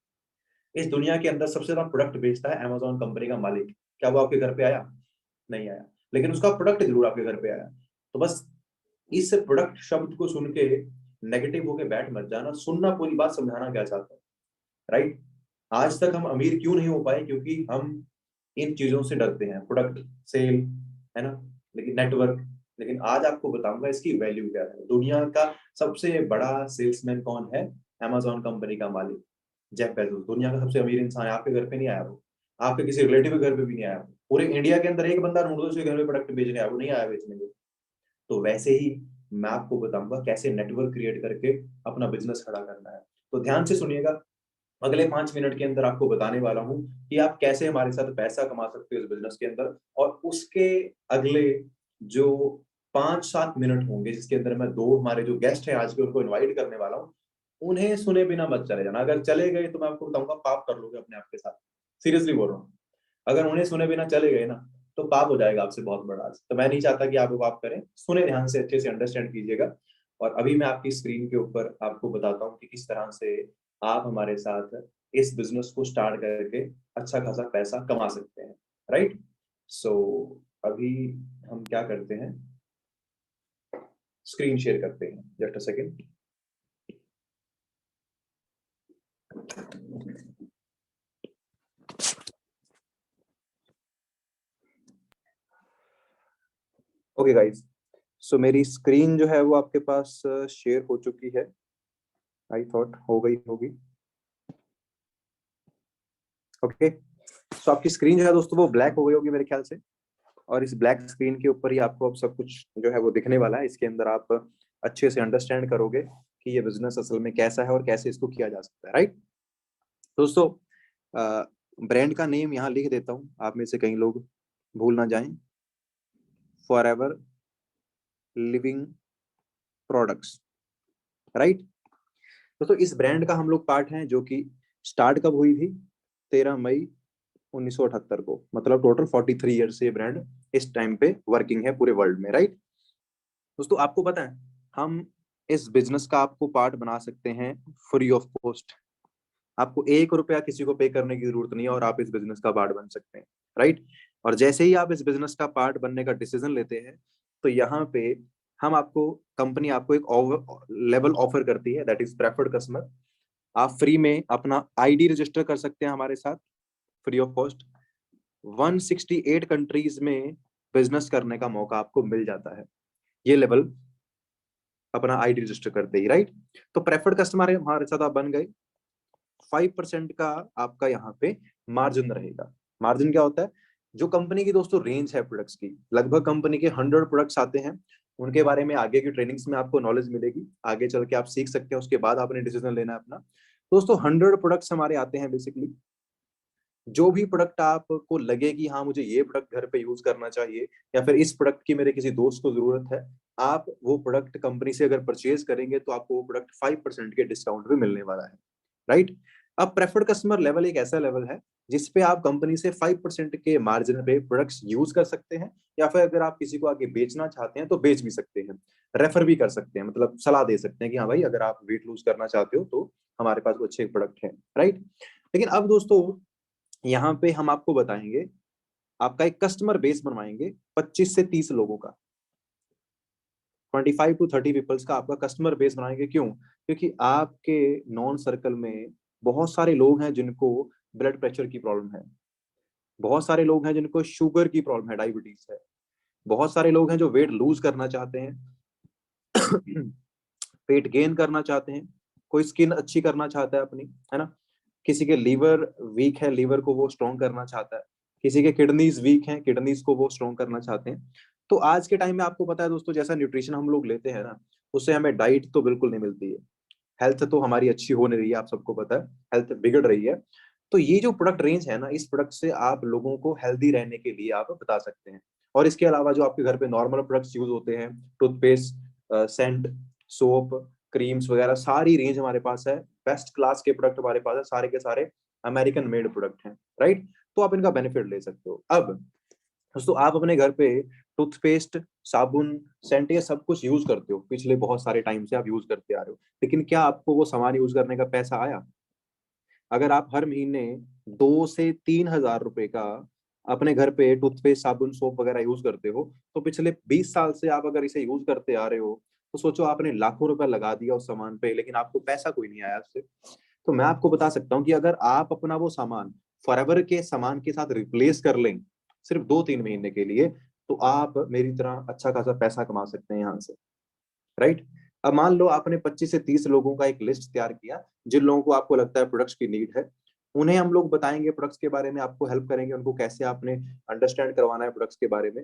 इस दुनिया के अंदर सबसे ज्यादा प्रोडक्ट बेचता है अमेज़न कंपनी का मालिक। क्या वो आपके घर पे आया? नहीं आया, लेकिन उसका प्रोडक्ट जरूर आपके घर पे आया। तो बस इस प्रोडक्ट शब्द को सुन के नेगेटिव होके बैठ मत जाना, सुनना, पूरी बात समझाना क्या चाहता है, राइट? आज तक हम अमीर क्यों नहीं हो पाए? क्योंकि हम इन चीजों से डरते हैं, प्रोडक्ट सेल, है ना, लेकिन नेटवर्क। लेकिन आज आपको बताऊंगा इसकी वैल्यू क्या है। दुनिया का सबसे बड़ा सेल्समैन कौन है? अमेज़न कंपनी का मालिक जेफ बेजोस। दुनिया का सबसे अमीर इंसान है, आपके घर पे नहीं आया वो, आपके किसी रिलेटिव के घर पे भी नहीं आया वो। पूरे इंडिया के अंदर एक बंदा ढूंढ दो उसके घर में प्रोडक्ट बेचने आया, वो नहीं आया बेचने के। तो वैसे ही मैं आपको बताऊंगा कैसे नेटवर्क क्रिएट करके अपना बिजनेस खड़ा करना है। तो ध्यान से सुनिएगा, अगले 5 मिनट के अंदर आपको बताने वाला हूँ कि आप कैसे हमारे साथ पैसा कमा सकते हो इस बिजनेस के अंदर। और उसके अगले जो 5-7 मिनट होंगे, जिसके अंदर मैं दो हमारे जो गेस्ट हैं आज के उनको इनवाइट करने वाला हूँ, उन्हें सुने बिना मत चले जाना। अगर चले गए तो मैं आपको बताऊंगा पाप कर लोगे अपने आप के साथ, सीरियसली बोल रहा हूँ। अगर उन्हें सुने बिना चले गए ना, तो पाप हो जाएगा आपसे बहुत बड़ा। तो मैं नहीं चाहता कि आप वो पाप करें, सुने ध्यान से, अच्छे से अंडरस्टैंड कीजिएगा। और अभी मैं आपकी स्क्रीन के ऊपर आपको बताता हूँ कि किस तरह से आप हमारे साथ इस बिजनेस को स्टार्ट करके अच्छा खासा पैसा कमा सकते हैं, राइट? सो अभी हम क्या करते हैं, स्क्रीन शेयर करते हैं, just a second. Okay guys, so मेरी स्क्रीन जो है वो आपके पास शेयर हो चुकी है। आई थॉट हो गई होगी। ओके, सो आपकी स्क्रीन जो है दोस्तों वो ब्लैक हो गई होगी मेरे ख्याल से, और इस ब्लैक स्क्रीन के ऊपर ही आपको अब सब कुछ जो है वो दिखने वाला है। इसके अंदर आप अच्छे से अंडरस्टैंड करोगे कि ये बिजनेस असल में कैसा है और कैसे इसको किया जा सकता है, राइट? दोस्तों, ब्रांड का नेम यहाँ लिख देता हूँ, आप में से कई लोग भूल ना जाएं। Forever living products, right? दोस्तों, इस ब्रांड का हम लोग पार्ट हैं, जो कि स्टार्ट कब हुई थी? 13 मई 1978 को। मतलब टोटल 43 ईयर से ये ब्रांड इस टाइम पे वर्किंग है पूरे वर्ल्ड में, राइट? दोस्तों, आपको पता है हम इस बिजनेस का आपको पार्ट बना सकते हैं फ्री ऑफ कॉस्ट। आपको 1 रुपया किसी को पे करने की जरूरत नहीं है और आप इस बिजनेस का पार्ट बन सकते हैं, राइट? और जैसे ही आप इस बिजनेस का पार्ट बनने का डिसीजन लेते हैं, तो यहाँ पे हम आपको, कंपनी आपको एक लेवल ऑफर करती है, दैट इज प्रेफर्ड कस्टमर। आप फ्री में अपना आईडी रजिस्टर कर सकते हैं हमारे साथ, फ्री ऑफ कॉस्ट। 168 कंट्रीज में बिजनेस करने का मौका आपको मिल जाता है, ये लेवल अपना आईडी रजिस्टर करते ही, राइट? तो प्रेफर्ड कस्टमर हमारे साथ आप बन गए। 5% का आपका यहाँ पे मार्जिन रहेगा। मार्जिन क्या होता है? जो कंपनी की दोस्तों रेंज है प्रोडक्ट्स की, लगभग कंपनी के 100 प्रोडक्ट्स आते हैं। उनके बारे में आगे की ट्रेनिंग्स में आपको नॉलेज मिलेगी, आगे चल के आप सीख सकते हैं, उसके बाद आपने डिसीजन लेना है अपना। दोस्तों, 100 प्रोडक्ट्स हमारे आते हैं बेसिकली। जो भी प्रोडक्ट आपको लगे कि हाँ मुझे ये प्रोडक्ट घर पे यूज करना चाहिए, या फिर इस प्रोडक्ट की मेरे किसी दोस्त को जरूरत है, आप वो प्रोडक्ट कंपनी से अगर परचेज करेंगे तो आपको वो प्रोडक्ट 5% के डिस्काउंट पे मिलने वाला है, राइट? अब प्रेफर्ड कस्टमर लेवल एक ऐसा लेवल है जिसपे आप कंपनी से 5% के मार्जिन पे प्रोडक्ट्स यूज कर सकते हैं, या फिर अगर आप किसी को आगे बेचना चाहते हैं तो बेच भी सकते हैं, रेफर भी कर सकते हैं, मतलब सलाह दे सकते हैं कि हाँ भाई अगर आप वेट लूज करना चाहते हो तो हमारे पास अच्छे प्रोडक्ट है, राइट? लेकिन अब दोस्तों, यहाँ पे हम आपको बताएंगे, आपका एक कस्टमर बेस बनवाएंगे 25 से 30 लोगों का, 25 टू 30 पीपल्स का आपका कस्टमर बेस बनाएंगे। क्यों? क्योंकि आपके नॉन सर्कल में बहुत सारे लोग हैं जिनको ब्लड प्रेशर की प्रॉब्लम है, बहुत सारे लोग हैं जिनको शुगर की प्रॉब्लम है, डायबिटीज है, बहुत सारे लोग हैं जो वेट लूज करना चाहते हैं, वेट गेन करना चाहते हैं, कोई स्किन अच्छी करना चाहता है अपनी, है ना? किसी के लीवर वीक है, लीवर को वो स्ट्रॉन्ग करना चाहता है, किसी के किडनीज वीक हैं, किडनीज को वो स्ट्रॉन्ग करना चाहते हैं। तो आज के टाइम में आपको पता है दोस्तों, जैसा न्यूट्रिशन हम लोग लेते हैं ना, उससे हमें डाइट तो बिल्कुल नहीं मिलती है, हेल्थ तो हमारी अच्छी हो नहीं रही है, आप सबको पता है हेल्थ बिगड़ रही है। तो ये जो प्रोडक्ट रेंज है ना, इस प्रोडक्ट से आप लोगों को हेल्दी रहने के लिए आप बता सकते हैं। और इसके अलावा जो आपके घर पे नॉर्मल प्रोडक्ट्स यूज होते हैं, टूथपेस्ट, सेंट, सोप, क्रीम्स वगैरह, सारी रेंज हमारे पास है। बेस्ट क्लास के प्रोडक्ट हमारे पास है, सारे के सारे अमेरिकन मेड प्रोडक्ट हैं, राइट? तो आप इनका बेनिफिट ले सकते हो। अब दोस्तों, आप अपने घर पे टूथपेस्ट, साबुन, सेंट, ये सब कुछ यूज करते हो, पिछले बहुत सारे टाइम से आप यूज करते आ रहे हो, लेकिन क्या आपको वो सामान यूज करने का पैसा आया? अगर आप हर महीने 2 से 3 हजार रुपए का अपने घर पे टूथपेस्ट, साबुन, सोप वगैरह यूज करते हो, तो पिछले 20 साल से आप अगर इसे यूज करते आ रहे हो, तो सोचो आपने लाखों रुपया लगा दिया उस सामान पे, लेकिन आपको पैसा कोई नहीं आया उससे। तो मैं आपको बता सकता हूँ कि अगर आप अपना वो सामान फॉरएवर के सामान के साथ रिप्लेस कर लें सिर्फ 2-3 महीने के लिए, तो आप मेरी तरह अच्छा खासा पैसा कमा सकते हैं यहाँ से, राइट? अब मान लो आपने 25 से 30 लोगों का एक लिस्ट तैयार किया, जिन लोगों को आपको लगता है प्रोडक्ट्स की नीड है, उन्हें हम लोग बताएंगे प्रोडक्ट्स के बारे में, आपको हेल्प करेंगे उनको कैसे आपने अंडरस्टैंड करवाना है प्रोडक्ट्स के बारे में।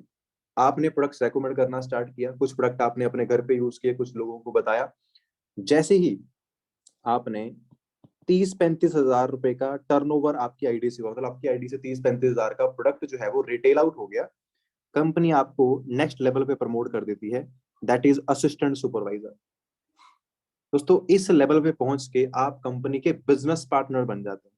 आपने प्रोडक्ट्स रेकमेंड करना स्टार्ट किया, कुछ प्रोडक्ट आपने अपने घर पे यूज किए, कुछ लोगों को बताया। जैसे ही आपने 30-35 हजार रुपए का टर्नओवर आपकी आईडी से हुआ, मतलब आपकी आईडी से 30-35 हजार का प्रोडक्ट जो है वो रिटेल आउट हो गया, कंपनी आपको नेक्स्ट लेवल पे प्रमोट कर देती है, दैट इज असिस्टेंट सुपरवाइजर। दोस्तों, इस लेवल पे पहुंच के आप कंपनी के बिजनेस पार्टनर बन जाते हैं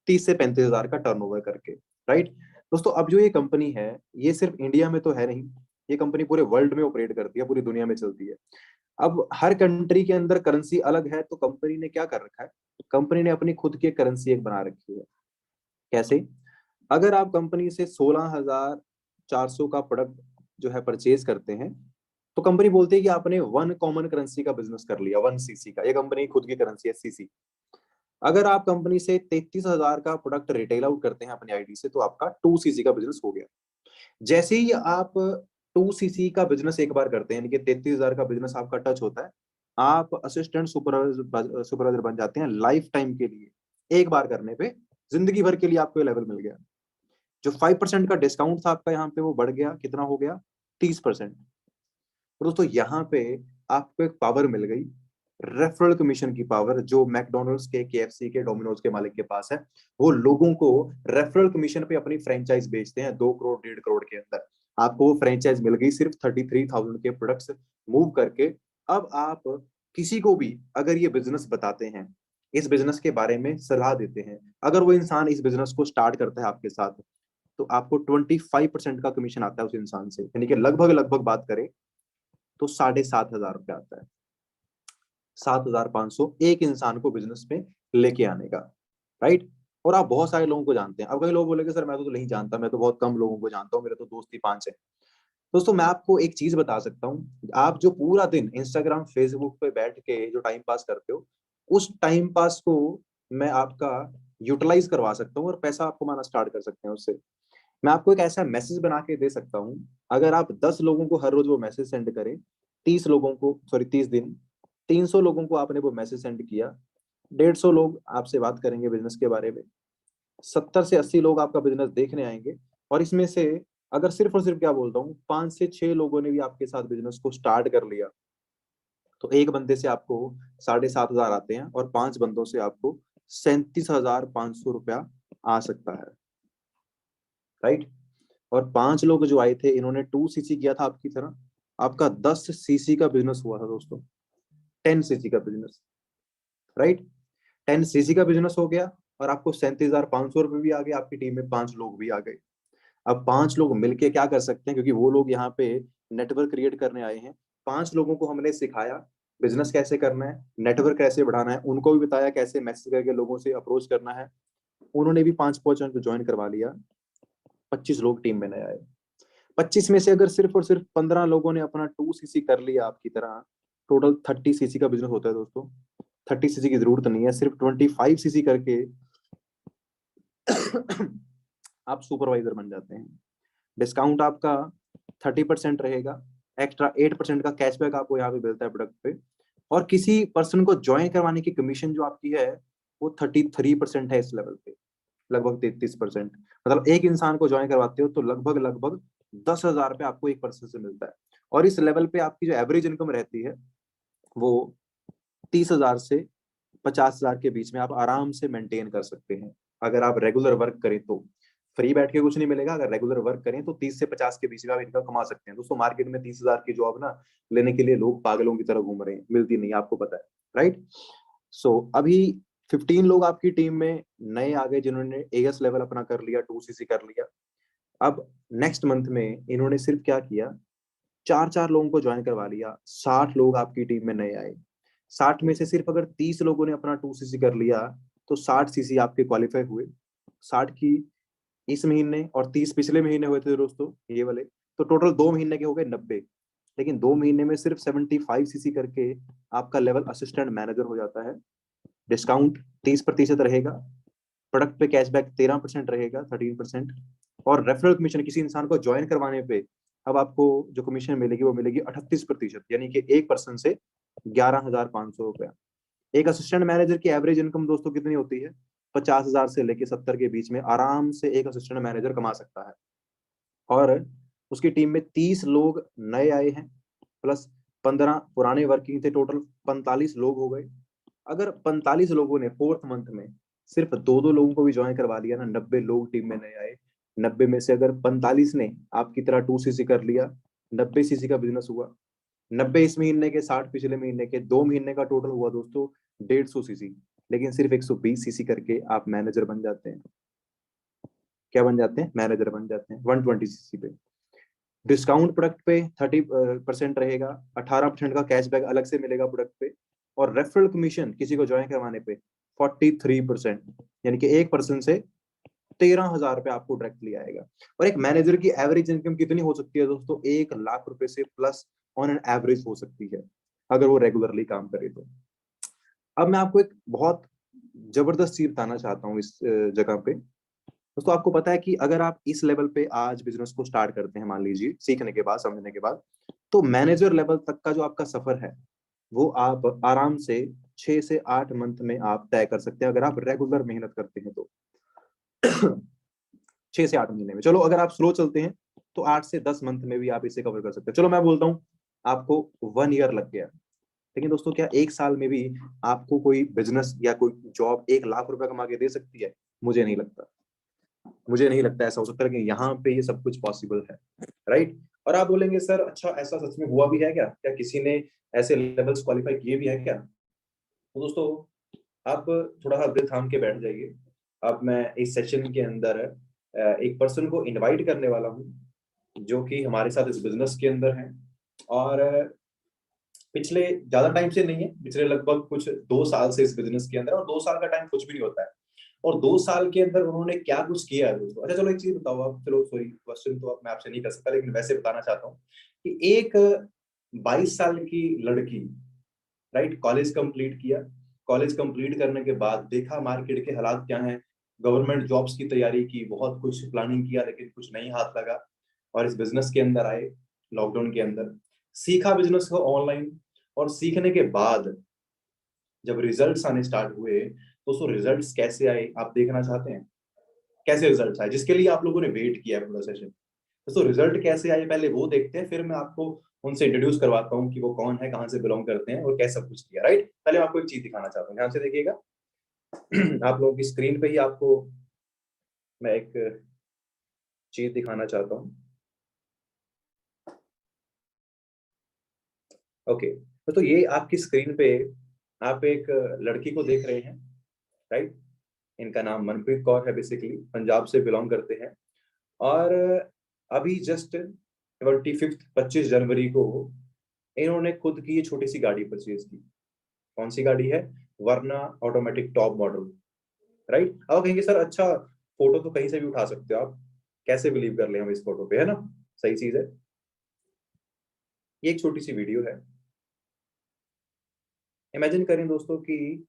30 से 35 हजार का टर्नओवर करके, राइट? दोस्तों, अब जो ये कंपनी है, ये सिर्फ इंडिया में तो है नहीं, ये कंपनी पूरे वर्ल्ड में ऑपरेट करती है, पूरी दुनिया में चलती है। अब हर कंट्री के अंदर करेंसी अलग है, तो कंपनी ने क्या कर रखा है, कंपनी ने अपनी खुद की करेंसी एक बना रखी है। कैसे? अगर आप कंपनी से 16,400 का प्रोडक्ट जो है परचेज करते हैं, तो कंपनी बोलती है कि आपने वन कॉमन करेंसी का बिजनेस कर लिया, 1 सीसी का। ये कंपनी खुद की करेंसी है, सीसी। अगर आप कंपनी से 33,000 का प्रोडक्ट रिटेल आउट करते हैं अपनी आईडी से, तो आपका 2 सीसी का बिजनेस हो गया। जैसे ही आप 2 सीसी का बिजनेस एक बार करते हैं, यानी कि 33,000 का बिजनेस आपका टच होता है, आप असिस्टेंट सुपरवाइजर बन जाते हैं लाइफ टाइम के लिए। एक बार करने पे जिंदगी भर के लिए आपको ये लेवल मिल गया। जो 5% का डिस्काउंट था आपका यहाँ पे, वो बढ़ गया, कितना हो गया, 30%। तो दोस्तों यहाँ पे आपको एक पावर मिल गई, रेफरल कमीशन की पावर, जो मैकडोनल्ड्स के, केएफसी के, डोमिनोज के मालिक के पास है। वो लोगों को रेफरल कमीशन पे अपनी फ्रेंचाइज बेचते हैं 2 करोड़ 1.5 करोड़ के अंदर। आपको वो फ्रेंचाइज मिल गई सिर्फ 33,000 के प्रोडक्ट्स मूव करके। अब आप किसी को भी अगर ये बिजनेस बताते हैं, इस बिजनेस के बारे में सलाह देते हैं, अगर वो इंसान इस बिजनेस को स्टार्ट करता है आपके साथ, तो आपको 25% का कमीशन आता है उस इंसान से, यानी कि लगभग लगभग बात करें तो 7,500 रुपये आता है। 7,500 एक इंसान को बिजनेस में लेके आने का, राइट। और आप बहुत सारे लोगों को जानते हैं। अब कई लोग बोलेंगे सर मैं तो नहीं जानता, मैं तो बहुत कम लोगों को जानता हूँ, मेरे तो दोस्त ही 5 है। दोस्तों मैं आपको एक चीज बता सकता हूँ, आप जो पूरा दिन इंस्टाग्राम फेसबुक पे बैठ के जो टाइम पास करते हो, उस टाइम पास को मैं आपका यूटिलाइज करवा सकता हूँ और पैसा आपको कमाना स्टार्ट कर सकते हैं उससे। मैं आपको एक ऐसा मैसेज बना के दे सकता हूँ, अगर आप 10 लोगों को हर रोज वो मैसेज सेंड करें, 30 लोगों को, सॉरी 30 दिन, 300 लोगों को आपने वो मैसेज सेंड किया, 150 लोग आपसे बात करेंगे बिजनेस के बारे में, 70 से 80 लोग आपका बिजनेस देखने आएंगे। और इसमें से अगर सिर्फ और सिर्फ क्या बोलता हूँ, 5 से 6 लोगों ने भी आपके साथ बिजनेस को स्टार्ट कर लिया, तो एक बंदे से आपको 7,500 आते हैं, और 5 बंदों से आपको 37,500 रुपया आ सकता है, राइट। और 5 लोग जो आए थे, इन्होंने 2 सीसी किया था आपकी तरह, आपका 10 सीसी का बिजनेस हुआ था दोस्तों, 10 सीसी का बिजनेस, राइट। 10 सीसी का बिजनेस हो गया, और आपको 37,500 रुपये भी आ गए, आपकी टीम में 5 लोग भी आ गए। अब 5 लोग मिलके क्या कर सकते हैं, क्योंकि वो लोग यहाँ पे नेटवर्क क्रिएट करने आए हैं। 5 लोगों को हमने सिखाया बिजनेस कैसे करना है, नेटवर्क कैसे बढ़ाना है, उनको भी बताया कैसे मैसेज करके लोगों से अप्रोच करना है। उन्होंने भी 5 को ज्वाइन करवा लिया। 25 लोग टीम में नए आए। 25 में से अगर सिर्फ और सिर्फ 15 लोगों ने अपना 2 सीसी कर लिया आपकी तरह, टोटल 30 सीसी का बिजनेस होता है दोस्तों। 30 सीसी की जरूरत नहीं है, सिर्फ 25 सीसी करके आप सुपरवाइजर बन जाते हैं। डिस्काउंट आपका 30% रहेगा, एक्स्ट्रा 8% का कैशबैक आपको यहाँ पे मिलता है प्रोडक्ट पे, और किसी पर्सन को ज्वाइन करवाने की कमीशन जो आपकी है वो 33% है इस लेवल पे, लगभग 33%। मतलब एक इंसान को ज्वाइन करवाते हो तो लगभग लगभग 10,000 रुपये आपको एक पर्सन से मिलता है। और इस लेवल पे आपकी जो एवरेज इनकम रहती है वो 30,000 से 50,000 के बीच में आप आराम से मेंटेन कर सकते हैं, अगर आप रेगुलर वर्क करें तो। फ्री बैठ के कुछ नहीं मिलेगा, अगर रेगुलर वर्क करें तो 30 से 50 के बीच में आप इनकम कमा सकते हैं। दोस्तों मार्केट में 30,000 की जॉब ना लेने के लिए लोग पागलों की तरह घूम रहे हैं, मिलती नहीं, आपको पता है, राइट। सो अभी 15 लोग आपकी टीम में नए आ गए, जिन्होंने एएस लेवल अपना कर लिया, 2 सीसी कर लिया। अब नेक्स्ट मंथ में इन्होंने सिर्फ क्या किया, 4 4 लोगों को ज्वाइन करवा लिया, 60 लोग आपकी टीम में नए आए। 60 में से सिर्फ अगर 30 लोगों ने अपना 2 सीसी कर लिया, तो 60 सीसी आपके क्वालिफाई हुए। 60 की इस महीने और 30 पिछले महीने हुए थे दोस्तों, ये वाले, तो टोटल 2 महीने के हो गए 90। लेकिन 2 महीने में सिर्फ 75 सीसी करके आपका लेवल असिस्टेंट मैनेजर हो जाता है। डिस्काउंट 30% रहेगा, प्रोडक्ट पे कैशबैक 13% रहेगा, 13%। और रेफरल कमीशन किसी इंसान को ज्वाइन करवाने पे अब आपको जो कमीशन मिलेगी वो मिलेगी 38%, यानी कि एक पर्सन से 11,500 रुपया। एक असिस्टेंट मैनेजर की एवरेज इनकम दोस्तों कितनी होती है, 50,000 से लेके 70 के बीच में आराम से एक असिस्टेंट मैनेजर कमा सकता है। और उसकी टीम में 30 लोग नए आए हैं, प्लस 15 पुराने वर्किंग थे, टोटल 45 लोग हो गए। अगर 45 लोगों ने 4th मंथ में सिर्फ 2 2 लोगों को भी ज्वाइन करवा लिया ना, 90 लोग टीम में नए आए। 90 में से अगर 45 ने आपकी तरह 2 सीसी कर लिया, 90 सीसी का बिजनेस हुआ। 90 इस महीने के, 60 पिछले महीने के, 2 महीने का टोटल हुआ दोस्तों 150 सीसी। लेकिन सिर्फ 120 सीसी करके आप मैनेजर बन जाते हैं। क्या बन जाते हैं, मैनेजर बन जाते हैं 120 सीसी पे। डिस्काउंट प्रोडक्ट पे 30% रहेगा, 18% का कैशबैक अलग से मिलेगा प्रोडक्ट पे, और रेफरल कमीशन किसी को ज्वाइन करवाने पे 43%, यानी कि एक पर्सन से 13,000 रुपए आपको डायरेक्टली आएगा। और एक मैनेजर की एवरेज इनकम कितनी हो सकती है दोस्तों? 1 लाख रुपए से प्लस ऑन एन एवरेज हो सकती है अगर वो रेगुलरली काम करे तो। अब मैं आपको एक बहुत जबरदस्त चीज बताना चाहता हूँ इस जगह पे दोस्तों। आपको पता है कि अगर आप इस लेवल पे आज बिजनेस को स्टार्ट करते हैं, मान लीजिए सीखने के बाद, समझने के बाद, तो मैनेजर लेवल तक का जो आपका सफर है वो आप आराम से 6 से 8 मंथ में आप तय कर सकते हैं अगर आप रेगुलर मेहनत करते हैं तो। 6 से 8 महीने में। चलो अगर आप स्लो चलते हैं तो 8 से 10 मंथ में भी आप इसे कवर कर सकते हैं। चलो मैं बोलता हूँ आपको 1 ईयर लग गया, लेकिन दोस्तों क्या 1 साल में भी आपको कोई बिजनेस या कोई जॉब 1 लाख रुपए कमा के दे सकती है? मुझे नहीं लगता। मुझे नहीं लगता ऐसा हो सकता है कि यहाँ पे ये सब कुछ पॉसिबल है, राइट? और आप बोलेंगे सर अच्छा ऐसा सच में हुआ भी है क्या? क्या किसी ने ऐसे लेवल्स क्वालिफाई किए भी है क्या? तो दोस्तों आप थोड़ा सा दिल थाम के बैठ जाइए। अब मैं इस सेशन के अंदर एक पर्सन को इनवाइट करने वाला हूँ जो कि हमारे साथ इस बिजनेस के अंदर है, और पिछले ज्यादा टाइम से नहीं है, पिछले लगभग कुछ 2 साल से इस बिजनेस के अंदर, और 2 साल का टाइम कुछ भी नहीं होता है। और 2 साल के अंदर उन्होंने क्या कुछ किया है दोस्तों। अच्छा चलो एक चीज बताओ आप, चलो सॉरी क्वेश्चन तो मैं आपसे नहीं कर सकता, लेकिन वैसे बताना चाहता हूँ कि एक 22 साल की लड़की, राइट, कॉलेज कंप्लीट किया, कॉलेज कंप्लीट करने के बाद देखा मार्केट के हालात क्या हैं, गवर्नमेंट जॉब्स की तैयारी की, बहुत कुछ प्लानिंग किया, लेकिन कुछ नहीं हाथ लगा, और इस बिजनेस के अंदर आए लॉकडाउन के अंदर, सीखा बिजनेस को ऑनलाइन, और सीखने के बाद जब रिजल्ट्स आने स्टार्ट हुए तो उसको रिजल्ट्स कैसे आए आप देखना चाहते हैं? कैसे रिजल्ट्स आए जिसके लिए आप लोगों ने वेट किया है पूरा सेशन, तो रिजल्ट कैसे आए पहले वो देखते हैं, फिर मैं आपको उनसे इंट्रोड्यूस करवाता हूँ कि वो कौन है, कहाँ से बिलोंग करते हैं और कैसा कुछ किया, राइट? पहले मैं आपको एक चीज दिखाना चाहता हूँ, ध्यान से देखिएगा। आप लोगों की स्क्रीन पे ही आपको मैं एक चीज दिखाना चाहता हूँ। ओके, तो ये आपकी स्क्रीन पे आप एक लड़की को देख रहे हैं, राइट? इनका नाम मनप्रीत कौर है, बेसिकली पंजाब से बिलोंग करते हैं, और अभी जस्ट 25 जनवरी को इन्होंने खुद की ये छोटी सी गाड़ी परचेज की। कौन सी गाड़ी है? वरना ऑटोमेटिक टॉप मॉडल, राइट? अब कहेंगे सर अच्छा फोटो तो कहीं से भी उठा सकते हो आप, कैसे बिलीव कर ले हम इस फोटो पे, है ना? सही चीज है। ये एक छोटी सी वीडियो है। इमेजिन करें दोस्तों कि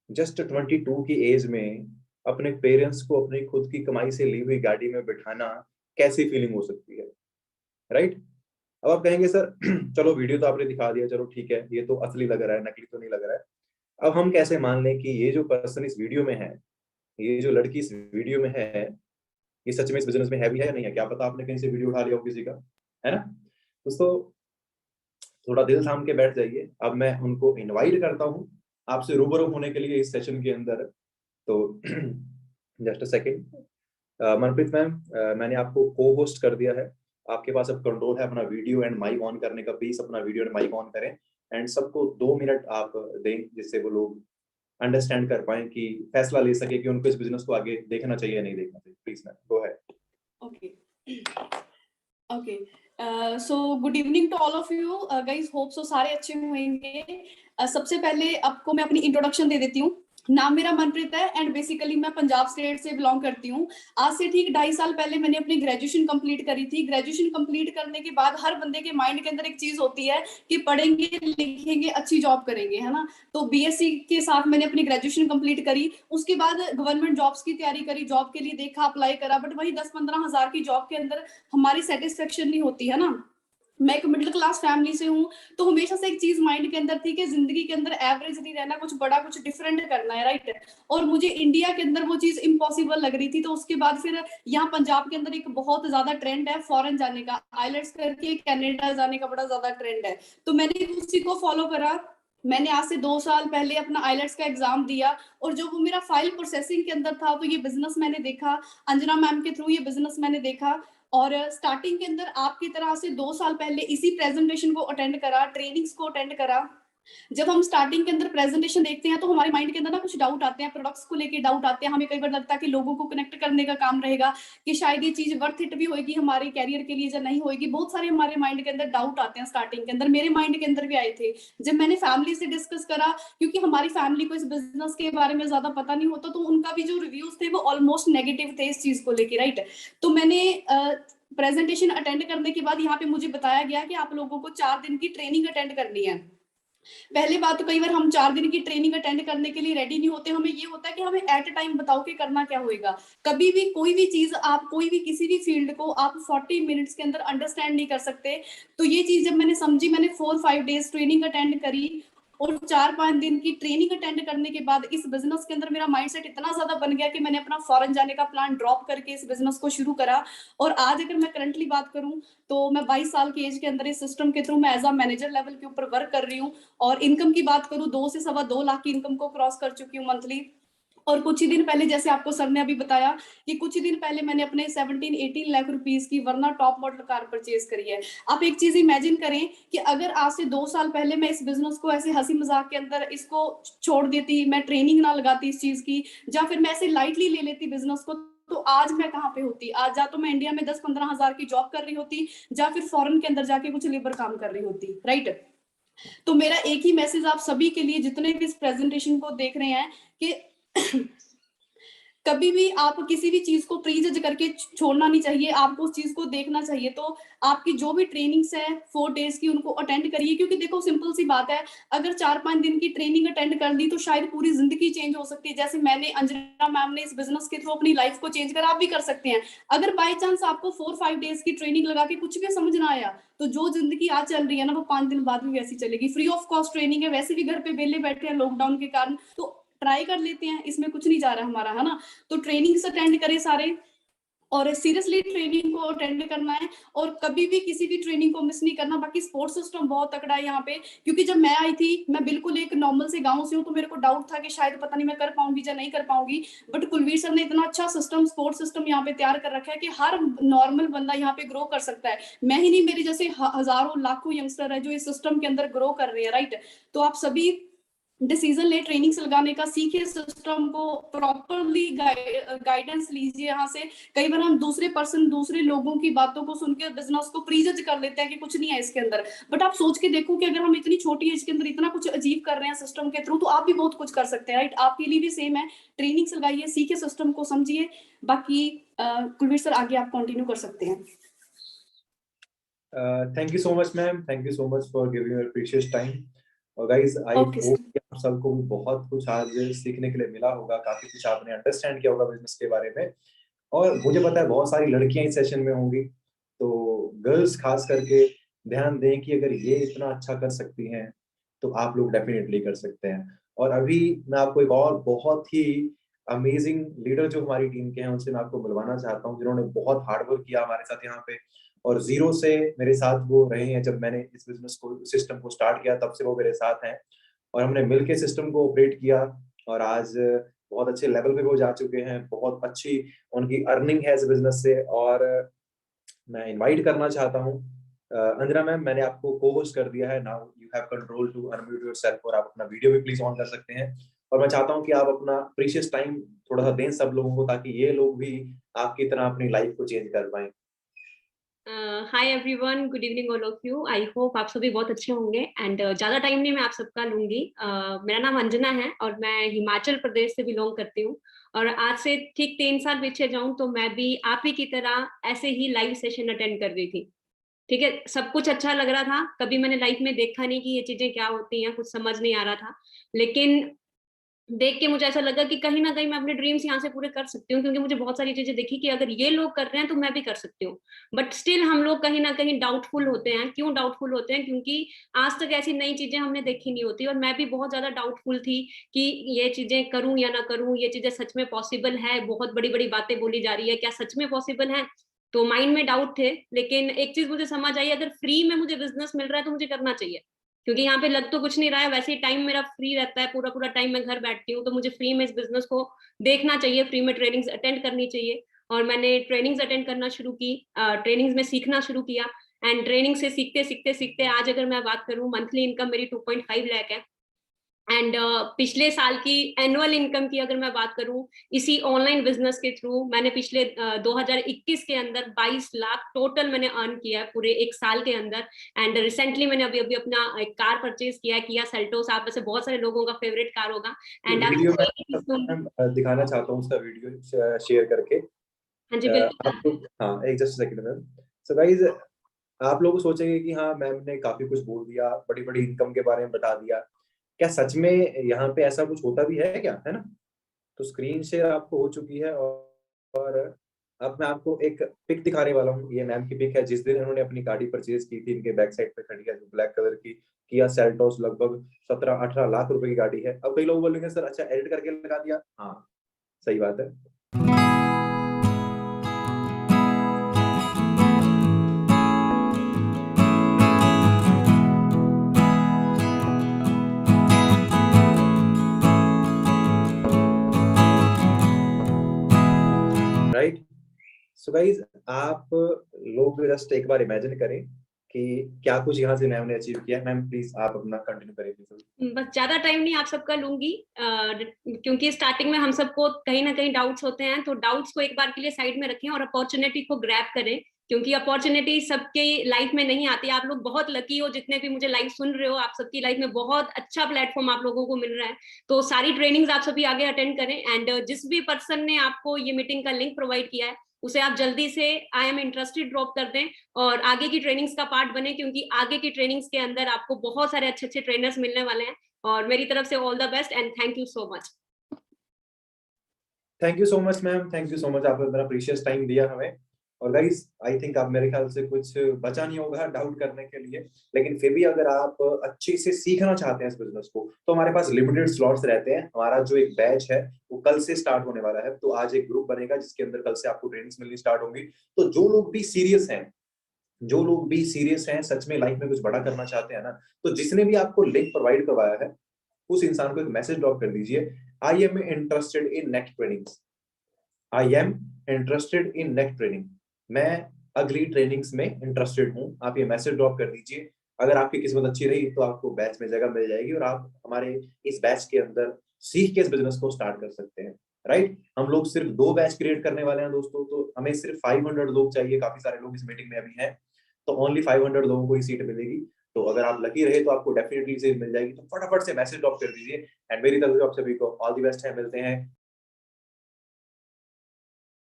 जस्ट 22 की एज में अपने पेरेंट्स को अपनी खुद की कमाई से ली हुई गाड़ी में बिठाना कैसी फीलिंग हो सकती है, राइट? अब आप कहेंगे सर चलो वीडियो तो आपने दिखा दिया, चलो ठीक है, ये तो असली लग रहा है, नकली तो नहीं लग रहा है। अब हम कैसे मान लें कि ये जो पर्सन इस वीडियो में है, ये जो लड़की इस वीडियो में है, ये सच में इस बिजनेस में है भी है या नहीं है? क्या पता आपने कहीं से वीडियो उठा लिया हो किसी का, है ना? दोस्तों थोड़ा दिल थाम के बैठ जाइए। अब मैं उनको इनवाइट करता हूँ आपसे रूबरू होने के लिए इस सेशन के अंदर। तो just a second, Manpreet ma'am, मैंने आपको को होस्ट कर दिया है। आपके पास अब कंट्रोल है अपना वीडियो एंड माइक ऑन करने का, प्लीज अपना वीडियो एंड माइक ऑन करें, एंड सबको 2 मिनट आप दें जिससे वो लोग अंडरस्टैंड कर पाए कि फैसला ले सके कि उनको इस बिजनेस को आगे देखना चाहिए या नहीं देखना चाहिए। Please ma'am go ahead. Okay okay, so good evening to all of you guys, hope so सारे अच्छे होंगे। सबसे पहले आपको मैं अपनी इंट्रोडक्शन दे देती हूँ। नाम मेरा मनप्रीत है एंड बेसिकली मैं पंजाब स्टेट से बिलोंग करती हूँ। आज से ठीक 2.5 साल पहले मैंने अपनी ग्रेजुएशन कंप्लीट करी थी। ग्रेजुएशन कंप्लीट करने के बाद हर बंदे के माइंड के अंदर एक चीज होती है कि पढ़ेंगे लिखेंगे अच्छी जॉब करेंगे, है ना? तो बीएससी के साथ मैंने अपनी ग्रेजुएशन कंप्लीट करी। उसके बाद गवर्नमेंट जॉब्स की तैयारी करी, जॉब के लिए देखा, अप्लाई करा, बट वही 10-15 हजार की जॉब के अंदर हमारी सेटिस्फेक्शन नहीं होती, है ना? मैं एक मिडिल क्लास फैमिली से हूँ, तो हमेशा से एक चीज माइंड के अंदर थी कि जिंदगी के अंदर एवरेज नहीं रहना, कुछ बड़ा कुछ डिफरेंट करना है, राइट? और मुझे इंडिया के अंदर वो चीज इम्पॉसिबल लग रही थी। तो उसके बाद फिर यहाँ पंजाब के अंदर एक बहुत ज्यादा ट्रेंड है फॉरेन जाने का, आइलेट्स करके कनाडा जाने का बड़ा ज्यादा ट्रेंड है। तो मैंने उसी को फॉलो करा। मैंने आज से 2 साल पहले अपना आइलेट्स का एग्जाम दिया, और जो वो मेरा फाइल प्रोसेसिंग के अंदर था, तो ये बिजनेस मैंने देखा, अंजना मैम के थ्रू ये बिजनेस मैंने देखा। और स्टार्टिंग के अंदर आपकी तरह से 2 साल पहले इसी प्रेजेंटेशन को अटेंड करा, ट्रेनिंग्स को अटेंड करा, जब हम स्टार्टिंग के अंदर प्रेजेंटेशन देखते हैं तो हमारे माइंड के अंदर ना कुछ डाउट आते हैं, प्रोडक्ट्स को लेके डाउट आते हैं, हमें कई बार लगता है कि लोगों को कनेक्ट करने का काम रहेगा कि शायद ये चीज वर्थ इट भी होगी हमारे कैरियर के लिए या नहीं होगी। बहुत सारे हमारे माइंड के अंदर डाउट आते हैं स्टार्टिंग के अंदर, मेरे माइंड के अंदर भी आए थे। जब मैंने फैमिली से डिस्कस करा, क्योंकि हमारी फैमिली को इस बिजनेस के बारे में ज्यादा पता नहीं होता, तो उनका भी जो रिव्यूज थे वो ऑलमोस्ट नेगेटिव थे इस चीज को लेके, राइट। तो मैंने प्रेजेंटेशन अटेंड करने के बाद यहाँ पे मुझे बताया गया कि आप लोगों को 4 दिन की ट्रेनिंग अटेंड करनी है। पहली बात तो कई बार हम 4 दिन की ट्रेनिंग अटेंड करने के लिए रेडी नहीं होते, हमें ये होता है कि हमें एट अ टाइम बताओ कि करना क्या होएगा। कभी भी कोई भी चीज आप कोई भी किसी भी फील्ड को आप 40 मिनट्स के अंदर अंडरस्टैंड नहीं कर सकते। तो ये चीज जब मैंने समझी, मैंने 4-5 डेज ट्रेनिंग अटेंड करी और 4-5 दिन की ट्रेनिंग अटेंड करने के बाद इस बिजनेस के अंदर मेरा माइंडसेट इतना ज्यादा बन गया कि मैंने अपना फॉरेन जाने का प्लान ड्रॉप करके इस बिजनेस को शुरू करा। और आज अगर मैं करंटली बात करूं तो मैं 22 साल की एज के अंदर इस सिस्टम के थ्रू मैं एज अ मैनेजर लेवल के ऊपर वर्क कर रही हूँ। और इनकम की बात करूं 2 से 2.25 लाख की इनकम को क्रॉस कर चुकी हूँ मंथली। और कुछ ही दिन पहले, जैसे आपको सर ने अभी बताया कि कुछ ही दिन पहले मैंने अपने 17-18 लाख रुपीस की वरना टॉप मॉडल कार परचेज करी है। आप एक चीज इमेजिन करें कि अगर आज से 2 साल पहले मैं इस बिजनेस को ऐसे हंसी मजाक के अंदर इसको छोड़ देती, मैं ट्रेनिंग ना लगाती इस चीज की, या फिर मैं ऐसे लाइटली ले लेती बिजनेस को, तो आज मैं कहाँ पे होती। आज या तो मैं इंडिया में 10-15 हजार की जॉब कर रही होती, या फिर फॉरेन के अंदर जाके कुछ लेबर काम कर रही होती, राइट। तो मेरा एक ही मैसेज आप सभी के लिए, जितने भी इस प्रेजेंटेशन को देख रहे हैं, कि कभी भी आप किसी भी चीज को प्री जज करके छोड़ना नहीं चाहिए, आपको उस चीज को देखना चाहिए। तो आपकी जो भी ट्रेनिंग्स है 4 डेज की, उनको अटेंड करिए, क्योंकि देखो सिंपल सी बात है, अगर 4-5 दिन की ट्रेनिंग अटेंड कर ली तो शायद पूरी जिंदगी चेंज हो सकती है। जैसे मैंने, अंजना मैम ने इस बिजनेस के थ्रू अपनी लाइफ को चेंज करा, आप भी कर सकते हैं। अगर बाई चांस आपको 4-5 डेज की ट्रेनिंग लगा के कुछ भी समझ ना आया, तो जो जिंदगी आज चल रही है ना, वो 5 दिन बाद भी वैसी चलेगी। फ्री ऑफ कॉस्ट ट्रेनिंग है, वैसे भी घर पे वेले बैठे हैं लॉकडाउन के कारण, तो ट्राई कर लेते हैं, इसमें कुछ नहीं जा रहा हमारा, है ना। तो ट्रेनिंग्स अटेंड करें सारे, और सीरियसली ट्रेनिंग को अटेंड करना है, और कभी भी किसी भी ट्रेनिंग को मिस नहीं करना। बाकी सपोर्ट सिस्टम बहुत तगड़ा है यहाँ पे, क्योंकि जब मैं आई थी, मैं बिल्कुल एक नॉर्मल से गांव से हूँ, तो मेरे को डाउट था कि शायद पता नहीं मैं कर पाऊंगी या नहीं कर पाऊंगी। बट कुलवीर सर ने इतना अच्छा सिस्टम, सपोर्ट सिस्टम यहाँ पे तैयार कर रखा है कि हर नॉर्मल बंदा यहाँ पे ग्रो कर सकता है। मैं ही नहीं, मेरे जैसे हजारों लाखों यंगस्टर है जो इस सिस्टम के अंदर ग्रो कर रहे हैं, राइट। तो आप सभी डिसीजन ले, ट्रेनिंग्स लगाने का सीखे, सिस्टम को प्रॉपरली गाइडेंस लीजिए यहाँ से। कई बार हम दूसरे लोगों की बातों को सुन के बिजनेस को प्रीजज कर लेते हैं कि कुछ नहीं है इसके अंदर। बट आप सोच के देखो कि अगर हम इतनी छोटी एज के अंदर इतना कुछ अचीव कर रहे हैं सिस्टम के थ्रू, तो आप भी बहुत कुछ कर सकते हैं, राइट। आपके लिए भी सेम है, ट्रेनिंग्स लगाइए, सीखे, सिस्टम को समझिए। बाकी कुलवीर सर आगे आप कंटिन्यू कर सकते हैं। Thank you so much ma'am, thank you so much for giving your precious time. और गाइस, आई होप कि आप सबको भी बहुत कुछ आज सीखने के लिए मिला होगा, काफी कुछ आपने अंडरस्टैंड किया होगा बिजनेस के बारे में। और मुझे पता है बहुत सारी लड़कियां इस सेशन में होंगी, तो गर्ल्स खास करके ध्यान दें कि अगर ये इतना अच्छा कर सकती हैं तो आप लोग डेफिनेटली कर सकते हैं। और अभी मैं आपको एक और बहुत ही अमेजिंग लीडर जो हमारी टीम के हैं उनसे मैं आपको मिलवाना चाहता हूँ, जिन्होंने बहुत हार्डवर्क किया हमारे साथ यहाँ पे, और जीरो से मेरे साथ वो रहे हैं। जब मैंने इस बिजनेस को, सिस्टम को स्टार्ट किया, तब से वो मेरे साथ हैं, और हमने मिलके सिस्टम को ऑपरेट किया, और आज बहुत अच्छे लेवल पे वो जा चुके हैं, बहुत अच्छी उनकी अर्निंग है इस बिजनेस से। और मैं इनवाइट करना चाहता हूँ अंजना मैम, मैंने आपको को होस्ट कर दिया है, now you have control to unmute yourself, और आप अपना वीडियो भी प्लीज ऑन कर सकते हैं। और मैं चाहता हूँ कि आप अपना प्रीशियस टाइम थोड़ा सा दें सब लोगों को, ताकि ये लोग भी आपकी तरह अपनी लाइफ को चेंज कर पाएं। Hi everyone, good evening all of you. I hope आप सभी बहुत अच्छे होंगे। एंड ज्यादा टाइम नहीं मैं आप सबका लूंगी। मेरा नाम अंजना है और मैं हिमाचल प्रदेश से बिलोंग करती हूँ। और आज से ठीक 3 साल पीछे जाऊं तो मैं भी आप ही की तरह ऐसे ही लाइव सेशन अटेंड कर रही थी। ठीक है, सब कुछ अच्छा लग रहा था, कभी मैंने लाइफ में देखा नहीं कि ये चीजें क्या होती हैं, कुछ समझ नहीं आ रहा था। लेकिन देख के मुझे ऐसा लगा कि कहीं ना कहीं मैं अपने ड्रीम्स यहाँ से पूरे कर सकती हूँ, क्योंकि मुझे बहुत सारी चीजें देखी कि अगर ये लोग कर रहे हैं तो मैं भी कर सकती हूँ। बट स्टिल हम लोग कहीं ना कहीं डाउटफुल होते हैं। क्यों डाउटफुल होते हैं? क्योंकि आज तक ऐसी नई चीजें हमने देखी नहीं होती, और मैं भी बहुत ज्यादा डाउटफुल थी कि ये चीजें करूं या ना करूं, ये चीजें सच में पॉसिबल है, बहुत बड़ी बड़ी बातें बोली जा रही है, क्या सच में पॉसिबल है? तो माइंड में डाउट थे। लेकिन एक चीज मुझे समझ आई, अगर फ्री में मुझे बिजनेस मिल रहा है तो मुझे करना चाहिए, क्योंकि यहाँ पे लग तो कुछ नहीं रहा है, वैसे ही टाइम मेरा फ्री रहता है, पूरा पूरा टाइम मैं घर बैठती हूँ, तो मुझे फ्री में इस बिजनेस को देखना चाहिए, फ्री में ट्रेनिंग्स अटेंड करनी चाहिए। और मैंने ट्रेनिंग्स अटेंड करना शुरू की, ट्रेनिंग्स में सीखना शुरू किया। एंड ट्रेनिंग से सीखते सीखते सीखते आज अगर मैं बात करूं, मंथली इनकम मेरी 2.5 लाख है। एंड पिछले साल की एनुअल इनकम की अगर मैं बात करूं, इसी ऑनलाइन बिजनेस के थ्रू मैंने पिछले 2021 के अंदर 22 लाख टोटल मैंने अर्न किया है पूरे एक साल के अंदर। एंड रिसेंटली मैंने अभी अभी अपना एक कार परचेज किया है, किया सेल्टोस। आप में से बहुत सारे लोगों का फेवरेट कार होगा। एंड वीडियो में दिखाना चाहता हूँ उसका वीडियो शेयर करके। हाँ जी बिल्कुल। आपको हाँ एक just second ma'am. So guys, आप लोग सोचेंगे कि हाँ मैम ने काफी कुछ बोल दिया, बड़ी बड़ी इनकम के बारे में बता दिया, क्या सच में यहाँ पे ऐसा कुछ होता भी है क्या, है ना? तो स्क्रीन शेयर आपको हो चुकी है और अब मैं आपको एक पिक दिखाने वाला हूँ। ये मैम की पिक है जिस दिन इन्होंने अपनी गाड़ी परचेज की थी। इनके बैक साइड पे खड़ी है जो ब्लैक कलर की किया सेल्टोस, लगभग 17-18 लाख रुपए की गाड़ी है। अब कई लोग बोलेंगे सर अच्छा एडिट करके लगा दिया। हाँ सही बात है। राइट। सो गाइज, आप लोग जस्ट एक बार इमेजिन करें कि क्या कुछ यहाँ से मैम ने अचीव किया। मैम प्लीज आप अपना कंटिन्यू करें प्लीज। बस ज्यादा टाइम नहीं आप सबका लूंगी, क्योंकि स्टार्टिंग में हम सबको कहीं ना कहीं डाउट्स होते हैं, तो डाउट्स को एक बार के लिए साइड में रखें और अपॉर्चुनिटी को ग्रैब करें, क्योंकि अपॉर्चुनिटी सबके लाइफ में नहीं आती। आप लोग बहुत लकी हो, जितने भी मुझे लाइव सुन रहे हो, आप सबकी लाइफ में बहुत अच्छा प्लेटफॉर्म आप लोगों को मिल रहा है। तो सारी ट्रेनिंग्स आप सभी आगे अटेंड करें। एंड जिस भी पर्सन ने आपको ये मीटिंग का लिंक प्रोवाइड किया है उसे आप जल्दी से आई एम इंटरेस्टेड ड्रॉप कर दें और आगे की ट्रेनिंग्स का पार्ट बने, क्योंकि आगे की ट्रेनिंग्स के अंदर आपको बहुत सारे अच्छे अच्छे ट्रेनर्स मिलने वाले हैं। और मेरी तरफ से all the best and thank you so much. Thank you so much ma'am, thank you so much, आपने अपना प्रीशियस टाइम दिया हमें। और गाइस आई थिंक आप मेरे ख्याल से कुछ बचा नहीं होगा डाउट करने के लिए, लेकिन फिर भी अगर आप अच्छे से सीखना चाहते हैं इस बिजनेस को तो हमारे पास लिमिटेड स्लॉट्स रहते हैं। हमारा जो एक बैच है वो कल से स्टार्ट होने वाला है। तो आज एक ग्रुप बनेगा जिसके अंदर कल से आपको ट्रेनिंग्स मिलनी स्टार्ट होंगी। तो जो लोग भी सीरियस हैं, सच में लाइफ में कुछ बड़ा करना चाहते हैं ना, तो जिसने भी आपको लिंक प्रोवाइड करवाया है उस इंसान को एक मैसेज ड्रॉप कर दीजिए, I am interested in next trainings, I am interested in next training, मैं अगली ट्रेनिंग्स में इंटरेस्टेड हूँ। आप ये मैसेज ड्रॉप कर दीजिए। अगर आपकी किस्मत अच्छी रही तो आपको बैच में जगह मिल जाएगी और आप हमारे इस बैच के अंदर सीख के इस बिजनेस को स्टार्ट कर सकते हैं। राइट। हम लोग सिर्फ 2 बैच क्रिएट करने वाले हैं दोस्तों, तो हमें सिर्फ 500 लोग चाहिए। काफी सारे लोग इस मीटिंग में अभी हैं, तो ओनली 500 लोगों को ही सीट मिलेगी। तो अगर आप लकी रहे तो आपको डेफिनेटली सीट मिल जाएगी। तो फटाफट से मैसेज ड्रॉप कर दीजिए। एंड मेरी तरफ से आप सभी को ऑल द बेस्ट है। मिलते हैं